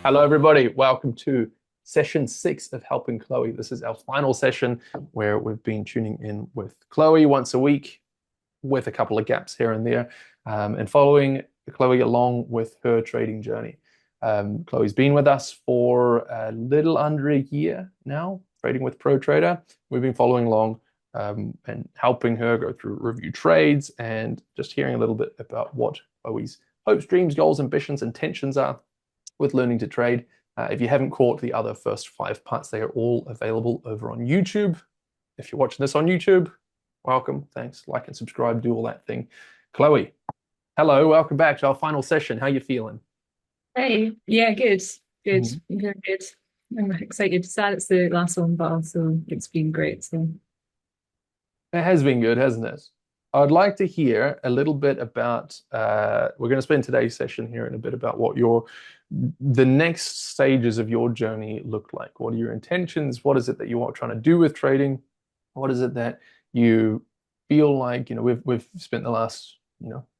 Hello, everybody. Welcome to session 6 of Helping Chloe. This is our final session where we've been tuning in with Chloe once a week with a couple of gaps here and there and following Chloe along with her trading journey. Chloe's been with us for a little under a year now, trading with Pro Trader. We've been following along and helping her go through review trades and just hearing a little bit about what Chloe's hopes, dreams, goals, ambitions, intentions are with learning to trade. If you haven't caught the other first 5 parts, they are all available over on YouTube. If you're watching this on YouTube, welcome, thanks, like and subscribe, do all that thing. Chloe, hello, welcome back to our final session. How you feeling? Hey, yeah, good, good, very good. I'm excited. Sad it's the last one, but also it's been great. So It has been good, hasn't it? I'd like to hear a little bit about, we're going to spend today's session hearing a bit about what the next stages of your journey look like. What are your intentions? What is it that you are trying to do with trading? What is it that you feel like, we've spent the last,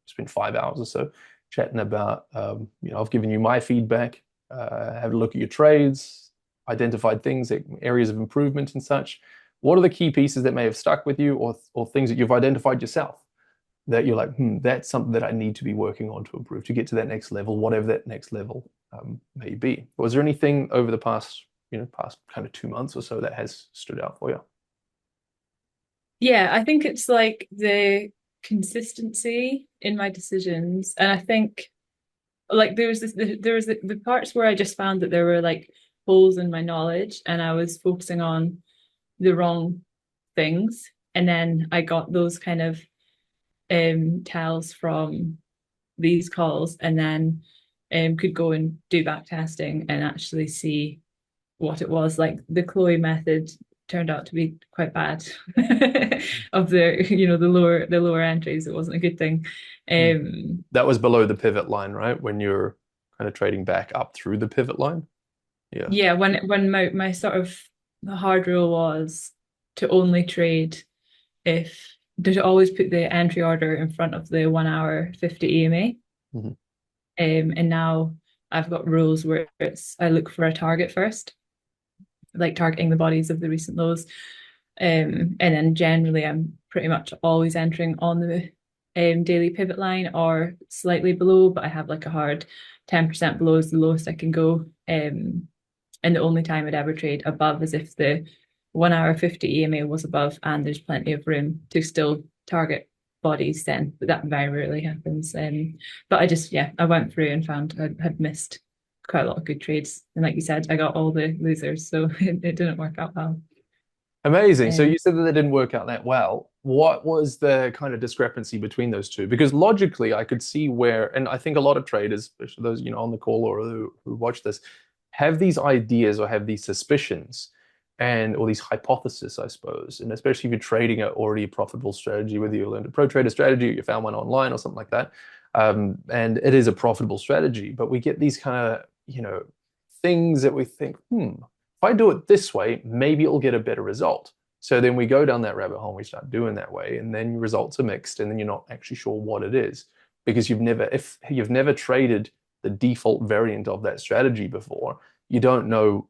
spent 5 hours or so chatting about, I've given you my feedback, have a look at your trades, identified things, areas of improvement and such. What are the key pieces that may have stuck with you or things that you've identified yourself that you're like, that's something that I need to be working on to improve, to get to that next level, whatever that next level may be. Was there anything over the past kind of 2 months or so that has stood out for you? yeah, I think it's like the consistency in my decisions, and I think like there was the parts where I just found that there were like holes in my knowledge, and I was focusing on the wrong things, and then I got those kind of tells from these calls, and then could go and do back testing and actually see what it was. Like the Chloe method turned out to be quite bad of the lower entries. It wasn't a good thing. Mm. Um That was below the pivot line, right? When you're kind of trading back up through the pivot line. Yeah. yeah, when my sort of the hard rule was to only trade if to always put the entry order in front of the 1 hour 50 EMA. Mhm. And now I've got rules where it's I look for a target first, like targeting the bodies of the recent lows. And then generally I'm pretty much always entering on the daily pivot line or slightly below, but I have like a hard 10% below is the lowest I can go. And the only time I'd ever trade above is if the 1 hour 50 EMA was above and there's plenty of room to still target bodies then, but that very rarely happens. But I went through and found I had missed quite a lot of good trades. And like you said, I got all the losers, so it didn't work out well. Amazing. So Um, you said that they didn't work out that well. What was the kind of discrepancy between those two? Because logically, I could see where, and I think a lot of traders, especially those, on the call or who watch this, have these ideas or have these suspicions or these hypotheses, I suppose. And especially if you're trading a already profitable strategy, whether you learned a pro trader strategy or you found one online or something like that. And it is a profitable strategy, but we get these kind of, things that we think, if I do it this way, maybe it'll get a better result. So then we go down that rabbit hole and we start doing that way, and then results are mixed, and then you're not actually sure what it is because if you've never traded the default variant of that strategy before, you don't know,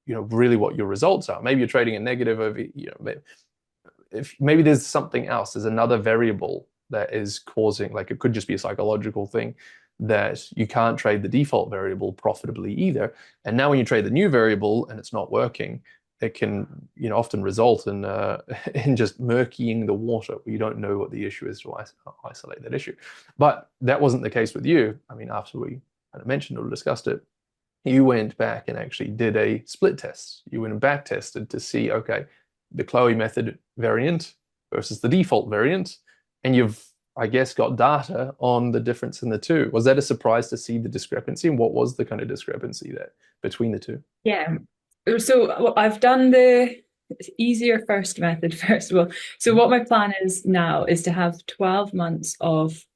really what your results are. Maybe you're trading a negative over, if maybe there's something else, there's another variable that is causing, like it could just be a psychological thing that you can't trade the default variable profitably either. And now when you trade the new variable and it's not working, it can, often result in in just murkying the water. You don't know what the issue is to isolate that issue. But that wasn't the case with you. I mean, after we kind of mentioned or discussed it, you went back and actually did a split test. You went and back tested to see, okay, the Chloe method variant versus the default variant, and you've, I guess, got data on the difference in the two. Was that a surprise to see the discrepancy? And what was the kind of discrepancy that between the two? yeah. So I've done the easier first method first of all. So what my plan is now is to have 12 months of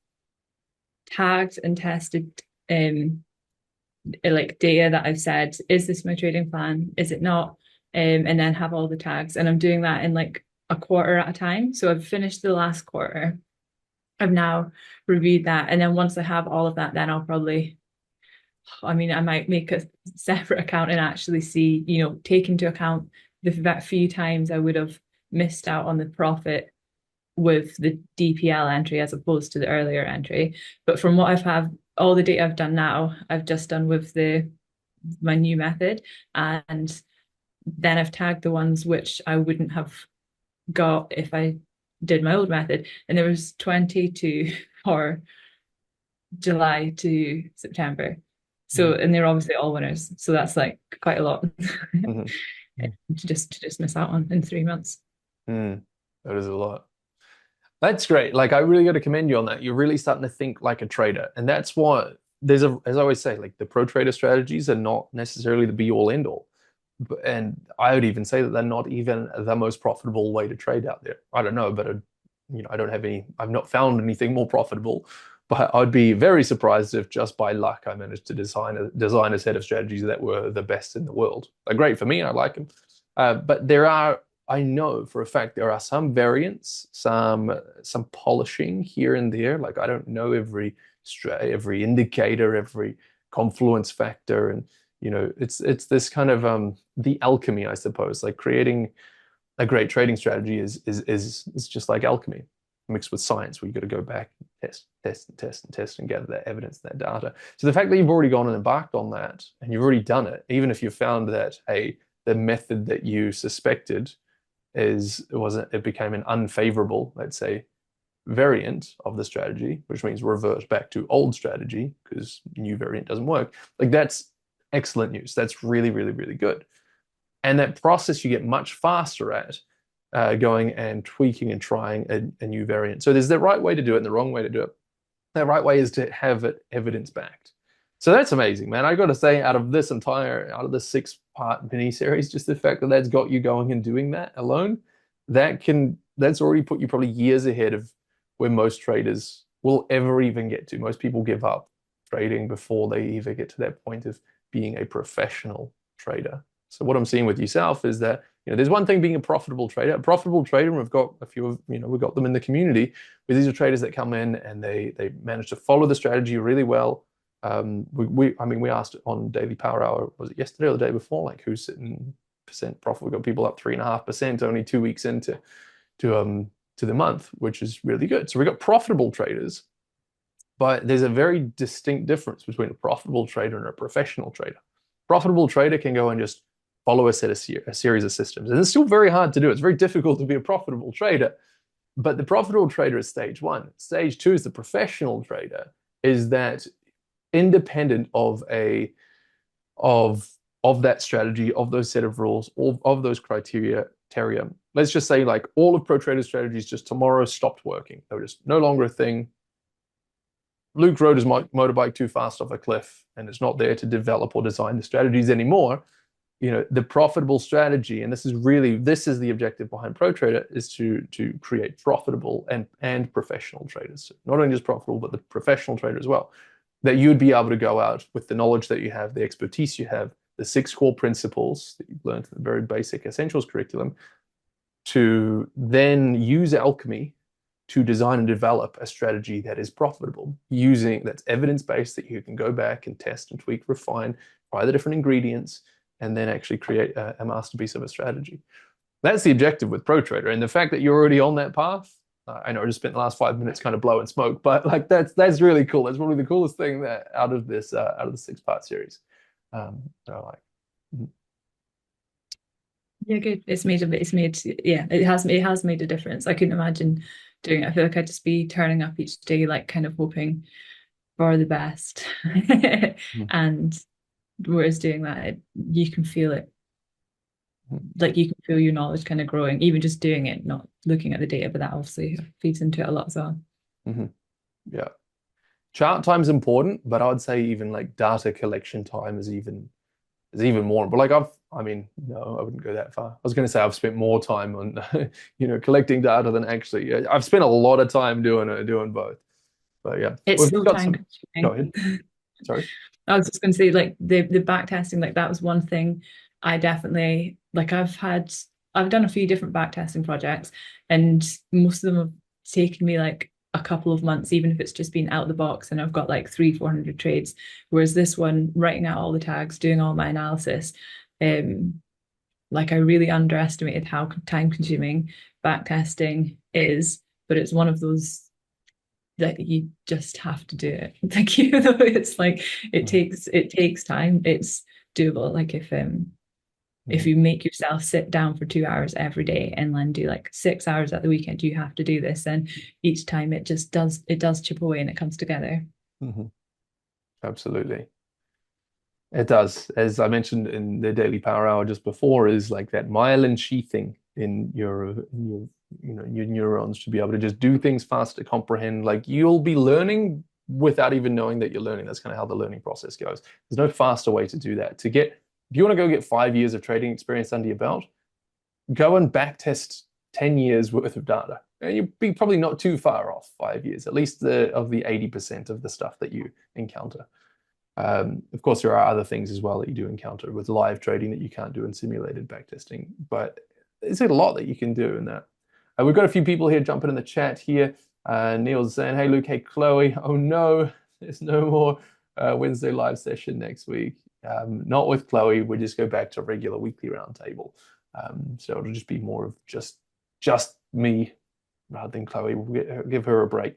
tagged and tested like data that I've said, is this my trading plan? Is it not? And then have all the tags. And I'm doing that in like a quarter at a time. So I've finished the last quarter. I've now reviewed that. And then once I have all of that, then I'll probably I mean, I might make a separate account and actually see, take into account that few times I would have missed out on the profit with the DPL entry as opposed to the earlier entry. But from what I've had, all the data I've done now, I've just done with the my new method, and then I've tagged the ones which I wouldn't have got if I did my old method. And there was 22 for July to September. So, Mhm. and they're obviously all winners. So that's like quite a lot Mhm. to just miss out on in 3 months. Mm. That is a lot. That's great. Like I really got to commend you on that. You're really starting to think like a trader. And that's what as I always say, like the pro trader strategies are not necessarily the be all end all. And I would even say that they're not even the most profitable way to trade out there. I don't know, but I don't have I've not found anything more profitable. But I'd be very surprised if just by luck I managed to design a set of strategies that were the best in the world. They're great for me. I like them. But I know for a fact there are some variants, some polishing here and there. Like I don't know every indicator, every confluence factor, and it's this kind of the alchemy, I suppose. Like creating a great trading strategy is just like alchemy mixed with science, where you got to go back, and test and gather that evidence, that data. So the fact that you've already gone and embarked on that, and you've already done it, even if you found that, hey, the method that you suspected it became an unfavorable, let's say, variant of the strategy, which means revert back to old strategy because new variant doesn't work. Like that's excellent news. That's really, really, really good. And that process you get much faster at going and tweaking and trying a new variant. So there's the right way to do it and the wrong way to do it. The right way is to have it evidence backed. So that's amazing, man. I got to say, out of this 6-part mini series, just the fact that that's got you going and doing that alone, that's already put you probably years ahead of where most traders will ever even get to. Most people give up trading before they even get to that point of being a professional trader. So what I'm seeing with yourself is that, there's one thing being a profitable trader. A profitable trader, and we've got a few of, we've got them in the community, where these are traders that come in and they manage to follow the strategy really well. I mean, we asked on Daily Power Hour, was it yesterday or the day before, like who's sitting percent profit? We've got people up 3.5% only 2 weeks into to the month, which is really good. So we've got profitable traders, but there's a very distinct difference between a profitable trader and a professional trader. Profitable trader can go and just follow a series of systems, and it's still very hard to do. It's very difficult to be a profitable trader, but the profitable trader is stage one. Stage two is the professional trader. Is that independent of that strategy, of those set of rules, of those criteria. Let's just say like all of pro trader strategies just tomorrow stopped working. They were just no longer a thing. Luke rode his motorbike too fast off a cliff and it's not there to develop or design the strategies anymore. The profitable strategy, and this is the objective behind pro trader, is to create profitable and professional traders. Not only just profitable, but the professional trader as well. That you would be able to go out with the knowledge that you have, the expertise you have, the 6 core principles that you've learned in the very basic essentials curriculum, to then use alchemy to design and develop a strategy that is profitable, that's evidence-based, that you can go back and test and tweak, refine, try the different ingredients, and then actually create a masterpiece of a strategy. That's the objective with Pro Trader. And the fact that you're already on that path, I know I just spent the last 5 minutes kind of blowing smoke, but like that's really cool. That's probably the coolest thing that out of the 6-part series. That I like. Yeah, good. Yeah, it has made a difference. I couldn't imagine doing it. I feel like I'd just be turning up each day, like kind of hoping for the best. Mhm. And whereas doing that, you can feel it, Mhm. like you can feel your knowledge kind of growing, even just doing it, not looking at the data, but that obviously feeds into it a lot as well. Mhm. Yeah. Chart time's important, but I'd say even like data collection time is even more. But like I mean, no, I wouldn't go that far. I was going to say I've spent more time on, collecting data than actually. I've spent a lot of time doing both. But yeah, It's we've still got time some. Go consuming. ahead. Sorry. I was just going to say, like the back testing, like that was one thing I definitely like. I've done a few different back testing projects, and most of them have taken me like a couple of months, even if it's just been out the box and I've got like 300-400 trades. Whereas this one, writing out all the tags, doing all my analysis, like I really underestimated how time consuming backtesting is, but it's one of those that you just have to do it. Like, you know, it's like it takes time. It's doable. Like if you make yourself sit down for 2 hours every day and then do like 6 hours at the weekend, you have to do this. And each time it does chip away and it comes together. Mhm. Absolutely. It does. As I mentioned in the Daily Power Hour just before, is like that myelin sheathing in your neurons to be able to just do things faster, comprehend. Like you'll be learning without even knowing that you're learning. That's kind of how the learning process goes. There's no faster way to do that. If you want to go get 5 years of trading experience under your belt, go and backtest 10 years worth of data. And you'd be probably not too far off 5 years, at least of the 80% of the stuff that you encounter. Of course, there are other things as well that you do encounter with live trading that you can't do in simulated backtesting, but there's a lot that you can do in that. We've got a few people here jumping in the chat here. Neil's saying, hey, Luke, hey, Chloe. Oh, no, there's no more Wednesday live session next week. Not with Chloe. We'll just go back to regular weekly roundtable. So it'll just be more of just me rather than Chloe. We'll give her a break.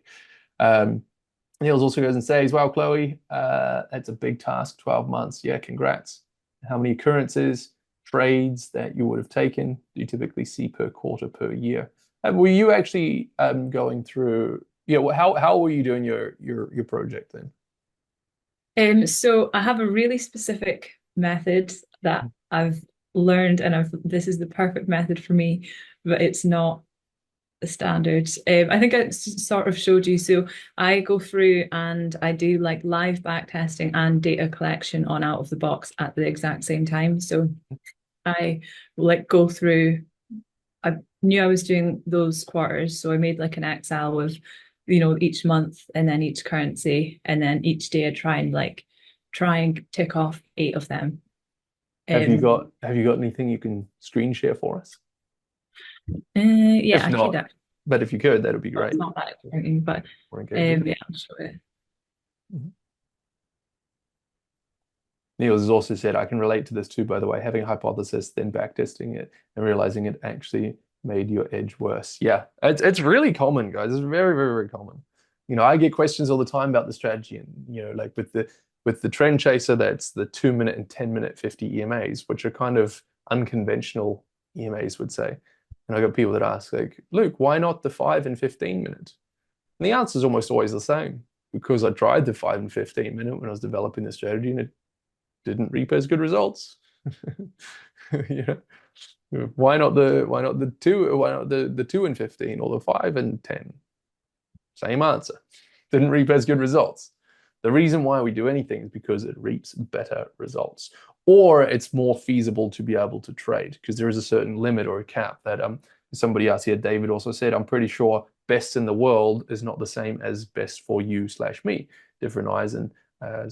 Niels also goes and says, wow, Chloe, that's a big task, 12 months. Yeah, congrats. How many occurrences, trades that you would have taken do you typically see per quarter, per year? Were you actually going through, how were you doing your project then? So I have a really specific method that I've learned, and this is the perfect method for me, but it's not the standard. I think I sort of showed you. So I go through and I do like live back testing and data collection on out of the box at the exact same time. So I will like go through. I knew I was doing those quarters, so I made like an Excel with, each month and then each currency, and then each day I try and tick off 8 of them. Have you got anything you can screen share for us? Yeah, If I could. not, but if you could, that would be great. It's not that exciting, but yeah, I'll show it. Mhm. Niels has also said, I can relate to this too, by the way, having a hypothesis, then backtesting it and realizing it actually made your edge worse. Yeah, it's really common, guys. It's very, very, very common. I get questions all the time about the strategy, and like with the trend chaser, that's the 2 minute and 10-minute 50 EMAs, which are kind of unconventional EMAs, would say. And I got people that ask, like, Luke, why not the 5 and 15 minute? And the answer is almost always the same, because I tried the 5 and 15 minute when I was developing the strategy, and it didn't reap as good results. Why not the 2? Why not the 2 and 15 or the 5 and 10? Same answer. Didn't reap as good results. The reason why we do anything is because it reaps better results, or it's more feasible to be able to trade because there is a certain limit or a cap that somebody else here, David, also said, I'm pretty sure best in the world is not the same as best for you/me. Different eyes and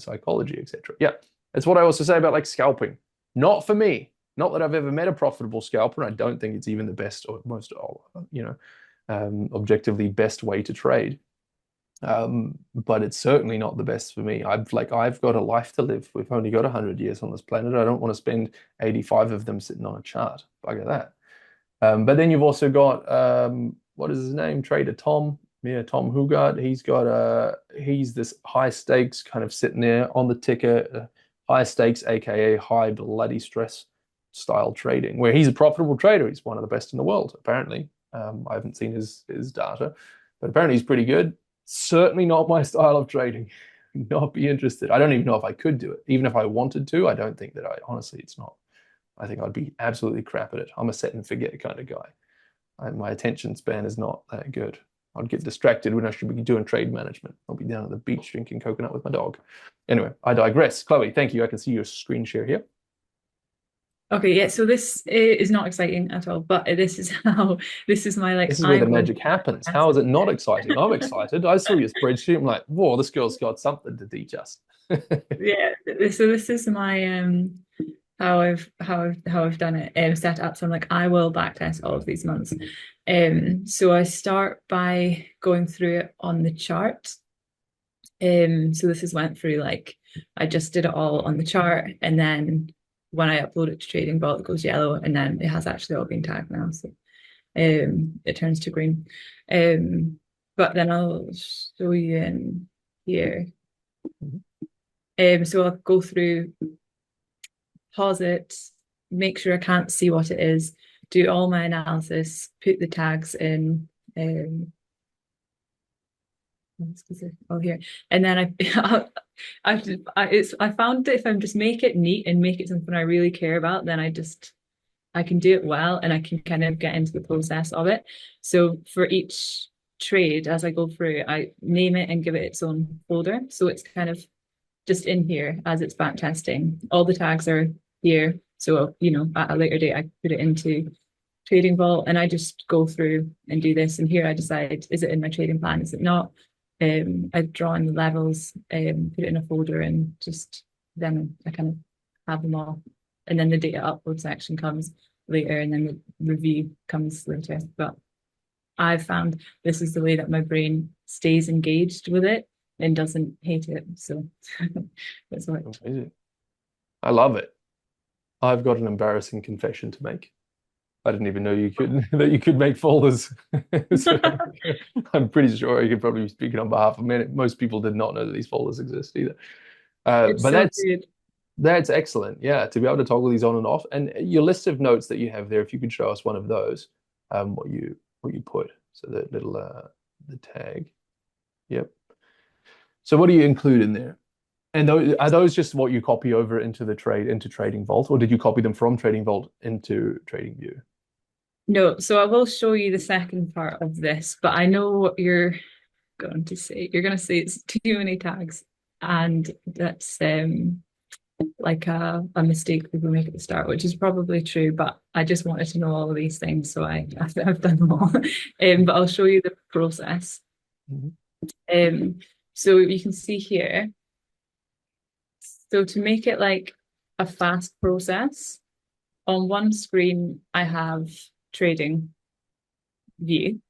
psychology, etc. Yeah, that's what I also say about like scalping. Not for me. Not that I've ever met a profitable scalper. And I don't think it's even the best or most, objectively best way to trade. But it's certainly not the best for me. I've got a life to live. We've only got 100 years on this planet. I don't want to spend 85 of them sitting on a chart. Bugger that. But then you've also got what is his name? Trader Tom. Yeah, Tom Hugard. He's this high stakes kind of sitting there on the ticker, high stakes, aka high bloody stress style trading, where he's a profitable trader. He's one of the best in the world, apparently. I haven't seen his data, but apparently he's pretty good. Certainly not my style of trading. Not be interested. I don't even know if I could do it. Even if I wanted to, I don't think that honestly, it's not. I think I'd be absolutely crap at it. I'm a set and forget kind of guy. My attention span is not that good. I'd get distracted when I should be doing trade management. I'll be down at the beach drinking coconut with my dog. Anyway, I digress. Chloe, thank you. I can see your screen share here. Okay, yeah, so this is not exciting at all, but this is my like. This is where the magic happens. How is it not exciting? I'm excited. I saw your spreadsheet. I'm like, whoa, this girl's got something to teach us. Yeah, so this is my how I've done it, set up. So I'm like, I will backtest all of these months. So I start by going through it on the chart. So this is went through like I just did it all on the chart, and then when I upload it to Trading Vault, it goes yellow, and then it has actually all been tagged now. So it turns to green. But then I'll show you in here. So I'll go through, pause it, make sure I can't see what it is, do all my analysis, put the tags in. Oh, here, and then I found that if I just make it neat and make it something I really care about, then I can do it well, and I can kind of get into the process of it. So for each trade, as I go through, I name it and give it its own folder. So it's kind of just in here as it's back testing. All the tags are here. So, at a later date, I put it into Trading Vault, and I just go through and do this. And here I decide, is it in my trading plan? Is it not? I draw in the levels, put it in a folder, and just then I kind of have them all. And then the data upload section comes later, and then the review comes later. But I've found this is the way that my brain stays engaged with it and doesn't hate it. So that's what. Amazing. I love it. I've got an embarrassing confession to make. I didn't even know you could that you could make folders. So I'm pretty sure you could probably be speaking on behalf of many. Most people did not know that these folders exist either. It's But so good. that's excellent. Yeah, to be able to toggle these on and off. And your list of notes that you have there, if you could show us one of those, what you put. So the little the tag. Yep. So what do you include in there? And are those just what you copy over into Trading Vault, or did you copy them from Trading Vault into Trading View? No, so I will show you the second part of this, but I know what you're going to say. You're going to say it's too many tags, and that's like a mistake people make at the start, which is probably true. But I just wanted to know all of these things, so I've done them all. But I'll show you the process. Mhm. So you can see here. So to make it like a fast process, on one screen I have trading view,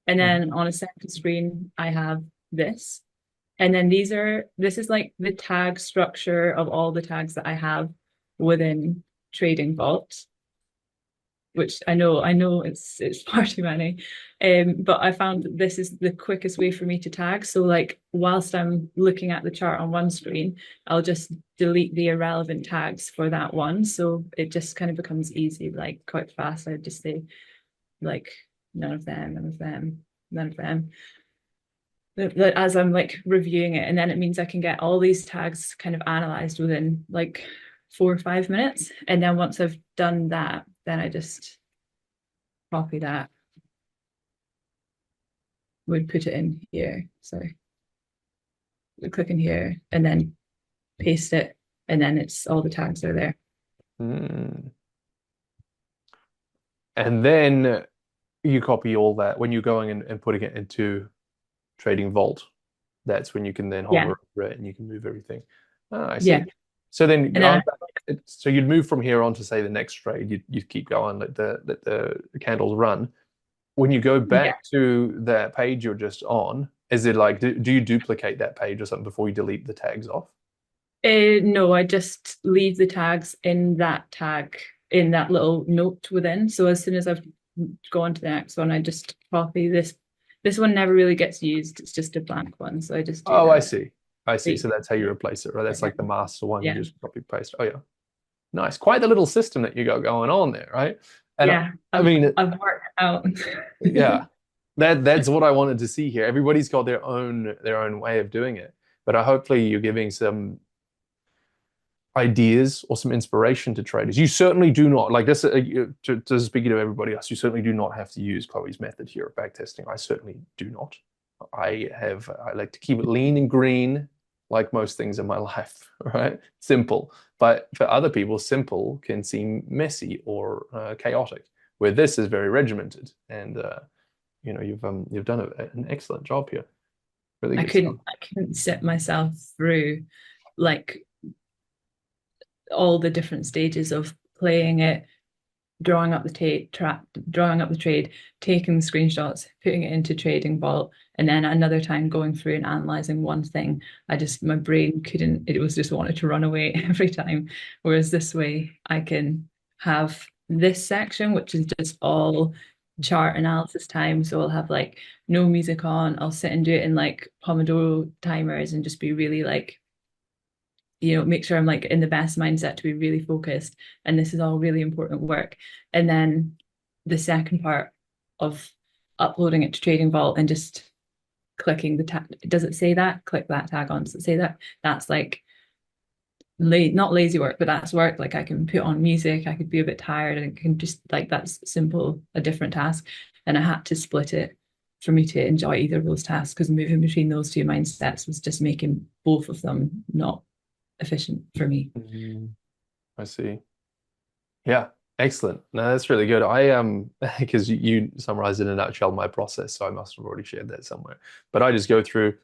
and Mhm. then on a second screen I have this. And then this is like the tag structure of all the tags that I have within Trading Vault, which I know it's far too many. But I found that this is the quickest way for me to tag. So like whilst I'm looking at the chart on one screen, I'll just delete the irrelevant tags for that one. So it just kind of becomes easy, like quite fast. I just say like none of them, none of them, none of them. As I'm like reviewing it, and then it means I can get all these tags kind of analyzed within like 4 or 5 minutes. And then once I've done that, then I just copy that, would put it in here. So we click in here and then paste it, and then it's all the tags are there. Mm. And then you copy all that when you're going and putting it into Trading Vault. That's when you can then Yeah, hover over it and you can move everything. Ah, I yeah. see. So then, And then so you'd move from here on to say the next trade. You keep going, let the candles run. When you go yeah. back to that page you're just on, is it like do you duplicate that page or something before you delete the tags off? No, I just leave the tags in that tag, in that little note within. So as soon as I've gone to the next one, I just copy this. This one never really gets used. It's just a blank one. So I just do Oh, I that. see. I see. So that's how you replace it, right? That's like the master one. You Yeah. just copy paste. Oh yeah, nice. Quite the little system that you got going on there, right? And Yeah. I I've mean, I've worked out. yeah, that's what I wanted to see here. Everybody's got their own way of doing it, but hopefully you're giving some ideas or some inspiration to traders. You certainly do not like this. To speaking to everybody else, you certainly do not have to use Chloe's method here of backtesting. I certainly do not. I like to keep it lean and green, like most things in my life, right? Simple. But for other people, simple can seem messy or chaotic. Where this is very regimented, and you've done an excellent job here. Really I good stuff. couldn't I couldn't sit myself through like all the different stages of playing it, drawing up the drawing up the trade, taking the screenshots, putting it into Trading Vault, and then another time going through and analyzing one thing. My brain couldn't, it was just wanted to run away every time. Whereas this way I can have this section, which is just all chart analysis time. So I'll have like no music on. I'll sit and do it in like Pomodoro timers and just be really like, make sure I'm like in the best mindset to be really focused. And this is all really important work. And then the second part of uploading it to Trading Vault and just clicking the tag. Does it say that? Click that tag on. Does it say that? That's like not lazy work, but that's work. Like I can put on music, I could be a bit tired, and I can just like that's simple, a different task. And I had to split it for me to enjoy either of those tasks because moving between those two mindsets was just making both of them not efficient for me. I see. Yeah, excellent. No, that's really good. I because you summarized in a nutshell my process, so I must have already shared that somewhere. But I just go through,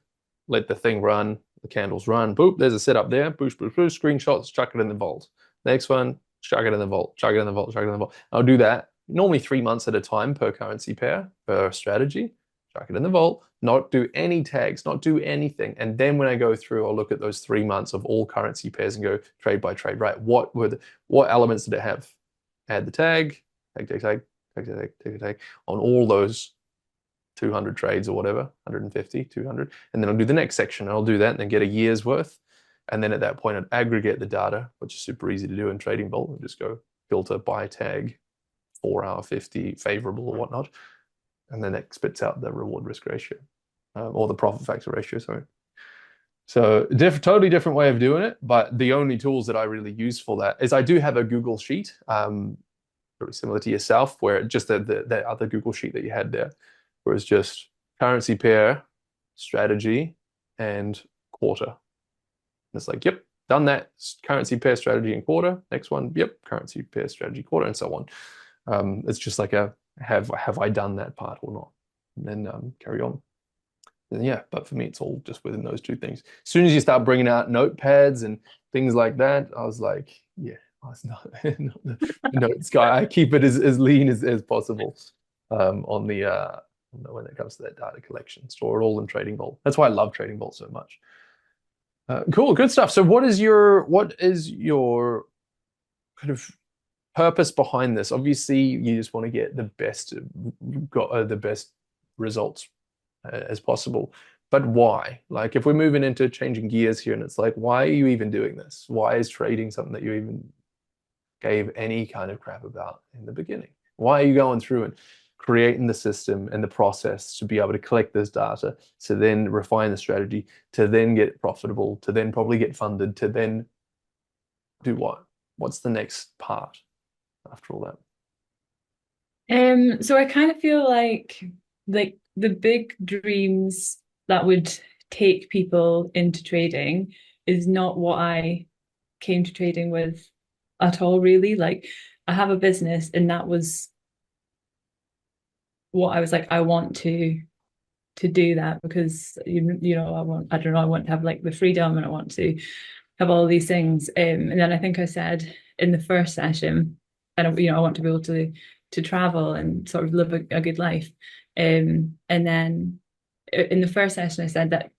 let the thing run, the candles run. Boop, there's a setup there. Boosh, boosh, boosh. Screenshots, chuck it in the vault. Next one, chuck it in the vault. Chuck it in the vault. Chuck it in the vault. I'll do that normally 3 months at a time per currency pair per strategy. Chuck it in the vault. Not do any tags. Not do anything. And then when I go through, I'll look at those 3 months of all currency pairs and go trade by trade. Right? What elements did it have? Add the tag, tag, tag, tag, tag, tag, tag, tag, tag on all those 200 trades or whatever, 150, 200. And then I'll do the next section and I'll do that and then get a year's worth. And then at that point, I'd aggregate the data, which is super easy to do in Trading Vault. And just go filter by tag, 4 hour 50, favorable or whatnot. And then it spits out the reward risk ratio or the profit factor ratio, sorry. So totally different way of doing it, but the only tools that I really use for that is I do have a Google sheet, very similar to yourself, where just the other Google sheet that you had there, where it's just currency pair, strategy, and quarter. And it's like, yep, done that. Currency pair, strategy, and quarter. Next one, yep, currency pair, strategy, quarter, and so on. It's just like a have I done that part or not? And then carry on. And yeah, but for me, it's all just within those two things. As soon as you start bringing out notepads and things like that, I was like, yeah, I was not, not the notes guy. I keep it as lean as possible on the when it comes to that data collection. Store it all in Trading Vault. That's why I love Trading Vault so much. Cool, good stuff. So what is your kind of purpose behind this? Obviously, you just want to get the best, the best results as possible. But why? Like if we're moving into changing gears here and it's like, why are you even doing this? Why is trading something that you even gave any kind of crap about in the beginning? Why are you going through and creating the system and the process to be able to collect this data, to then refine the strategy, to then get profitable, to then probably get funded, to then do what? What's the next part after all that? So I kind of feel like the big dreams that would take people into trading is not what I came to trading with at all, really. Like I have a business and that was what I was like, I want to do that because I want to have like the freedom and I want to have all these things. And then I think I said in the first session, and I want to be able to travel and sort of live a good life. And then in the first session, I said that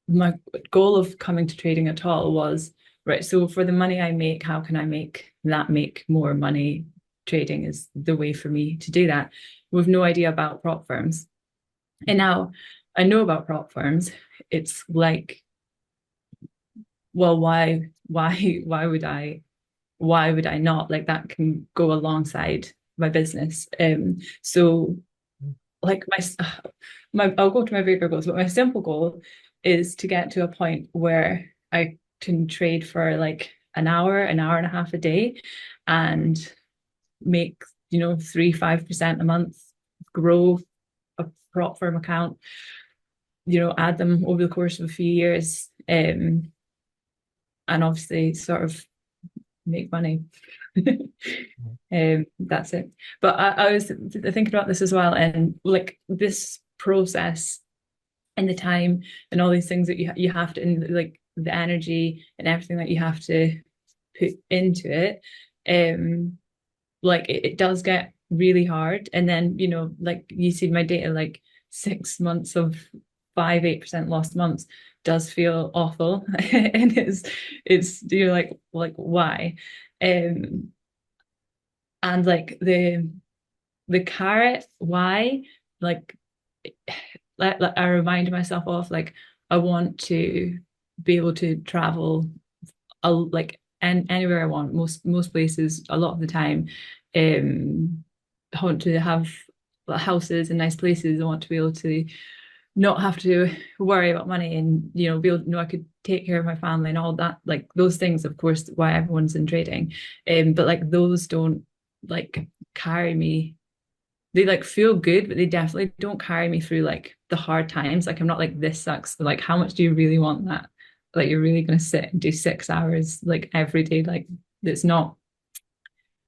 my goal of coming to trading at all was, right, so for the money I make, how can I make more money? Trading is the way for me to do that. With no idea about prop firms. And now I know about prop firms. It's like, well, why would I not? Like that can go alongside my business. So like I'll go to my bigger goals, but my simple goal is to get to a point where I can trade for like an hour and a half a day and make 3-5% a month, grow a prop firm account, add them over the course of a few years, and obviously sort of make money. That's it. But I was thinking about this as well, and like this process and the time and all these things that you have to, and like the energy and everything that you have to put into it, like it does get really hard. And then, like you see my data, like 6 months of 5-8% lost months does feel awful. And it's you're like why? Um and like the carrot, why? Like, I remind myself of, like, I want to be able to travel like and anywhere I want, most places, a lot of the time. I want to have houses and nice places. I want to be able to not have to worry about money, and be able to know I could take care of my family and all that, like those things, of course, why everyone's in trading. But like those don't like carry me. They like feel good, but they definitely don't carry me through like the hard times. Like I'm not like, this sucks. Like, how much do you really want that? Like you're really gonna sit and do 6 hours like every day? Like it's not,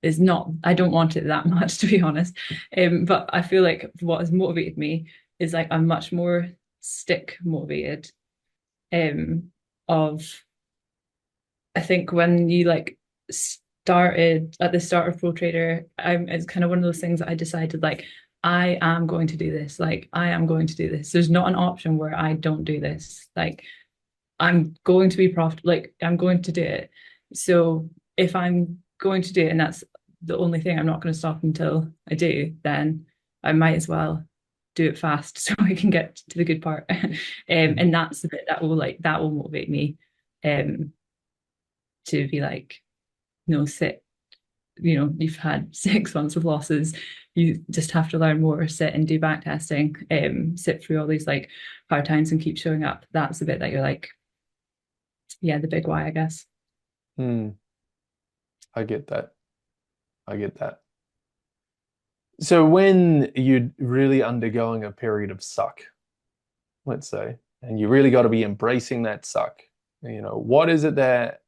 I don't want it that much, to be honest. But I feel like what has motivated me is like I'm much more stick motivated. Um of I think when you like started at the start of Pro Trader, it's kind of one of those things that I decided, like, I am going to do this. Like, I am going to do this. There's not an option where I don't do this. Like, I'm going to be profitable. Like, I'm going to do it. So if I'm going to do it, and that's the only thing, I'm not going to stop until I do, then I might as well do it fast so I can get to the good part. And that's the bit that will motivate me. To be like, sit, you've had 6 months of losses, you just have to learn more, sit and do back testing, sit through all these like hard times and keep showing up. That's the bit that you're like, yeah, the big why, I guess. Hmm. I get that. I get that. So when you're really undergoing a period of suck, let's say, and you really got to be embracing that suck, what is it that,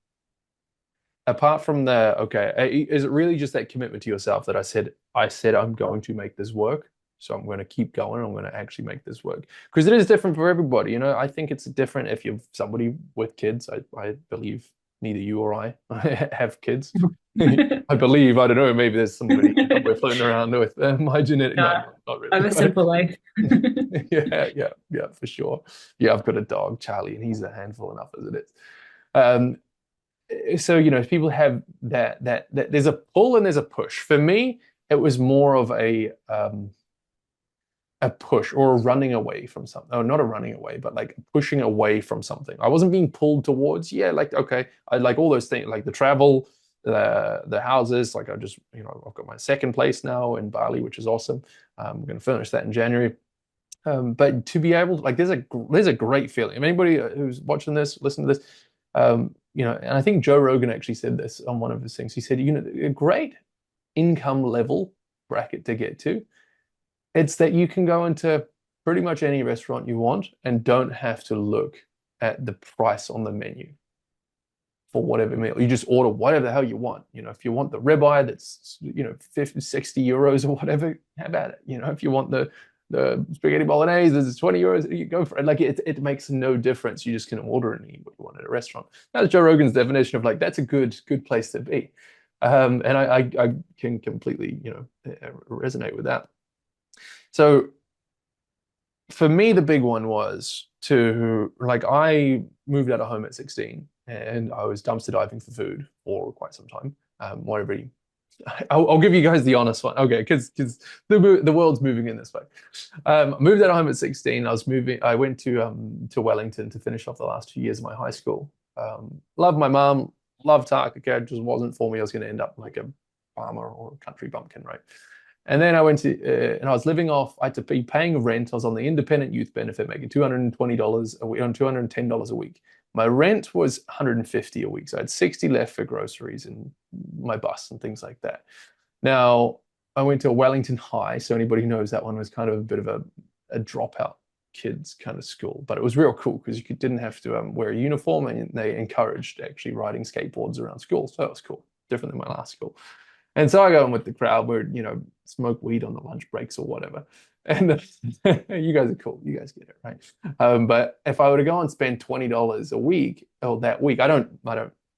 apart from the, okay, is it really just that commitment to yourself that I said I'm going to make this work, so I'm going to keep going, I'm going to actually make this work? Because it is different for everybody. I think it's different if you're somebody with kids. I believe neither you or I have kids. I believe, I don't know, maybe there's somebody somewhere floating around with my genetic. No, Yeah, not I have really. a simple life. Yeah, yeah, yeah, for sure. Yeah, I've got a dog, Charlie, and he's a handful enough as it is. Um, so people have that there's a pull and there's a push. For me, it was more of a push or a running away from something. Oh, not a running away, but like pushing away from something. I wasn't being pulled towards. Yeah, like, okay, I like all those things, like the travel, the houses. Like, I just, I've got my second place now in Bali, which is awesome. I'm going to finish that in January. But to be able to, like, there's a great feeling. If anybody who's watching this, listen to this, and I think Joe Rogan actually said this on one of his things. He said, a great income level bracket to get to, it's that you can go into pretty much any restaurant you want and don't have to look at the price on the menu for whatever meal. You just order whatever the hell you want. If you want the ribeye that's, 50, 60 euros or whatever, how about it? If you want the spaghetti bolognese, there's 20 euros, you go for it. Like, it makes no difference. You just can order and eat what you want at a restaurant. That's Joe Rogan's definition of, like, that's a good place to be. And I can completely, resonate with that. So for me, the big one was to, like, I moved out of home at 16 and I was dumpster diving for food for quite some time. Whatever I'll give you guys the honest one. Okay, because the world's moving in this way. I moved out of home at 16. I went to Wellington to finish off the last 2 years of my high school. Loved my mom, loved Antarctica, just wasn't for me. I was going to end up like a farmer or a country bumpkin, right? And then I went to, and I was living off, I had to be paying rent. I was on the independent youth benefit, making $220 a week, on $210 a week. My rent was 150 a week. So I had 60 left for groceries and my bus and things like that. Now, I went to a Wellington High. So anybody who knows, that one was kind of a bit of a dropout kids kind of school, but it was real cool because you didn't have to wear a uniform, and they encouraged actually riding skateboards around school. So that was cool, different than my last school. And so I go in with the crowd where, smoke weed on the lunch breaks or whatever. And you guys are cool. You guys get it, right? But if I were to go and spend $20 a week, or that week, I don't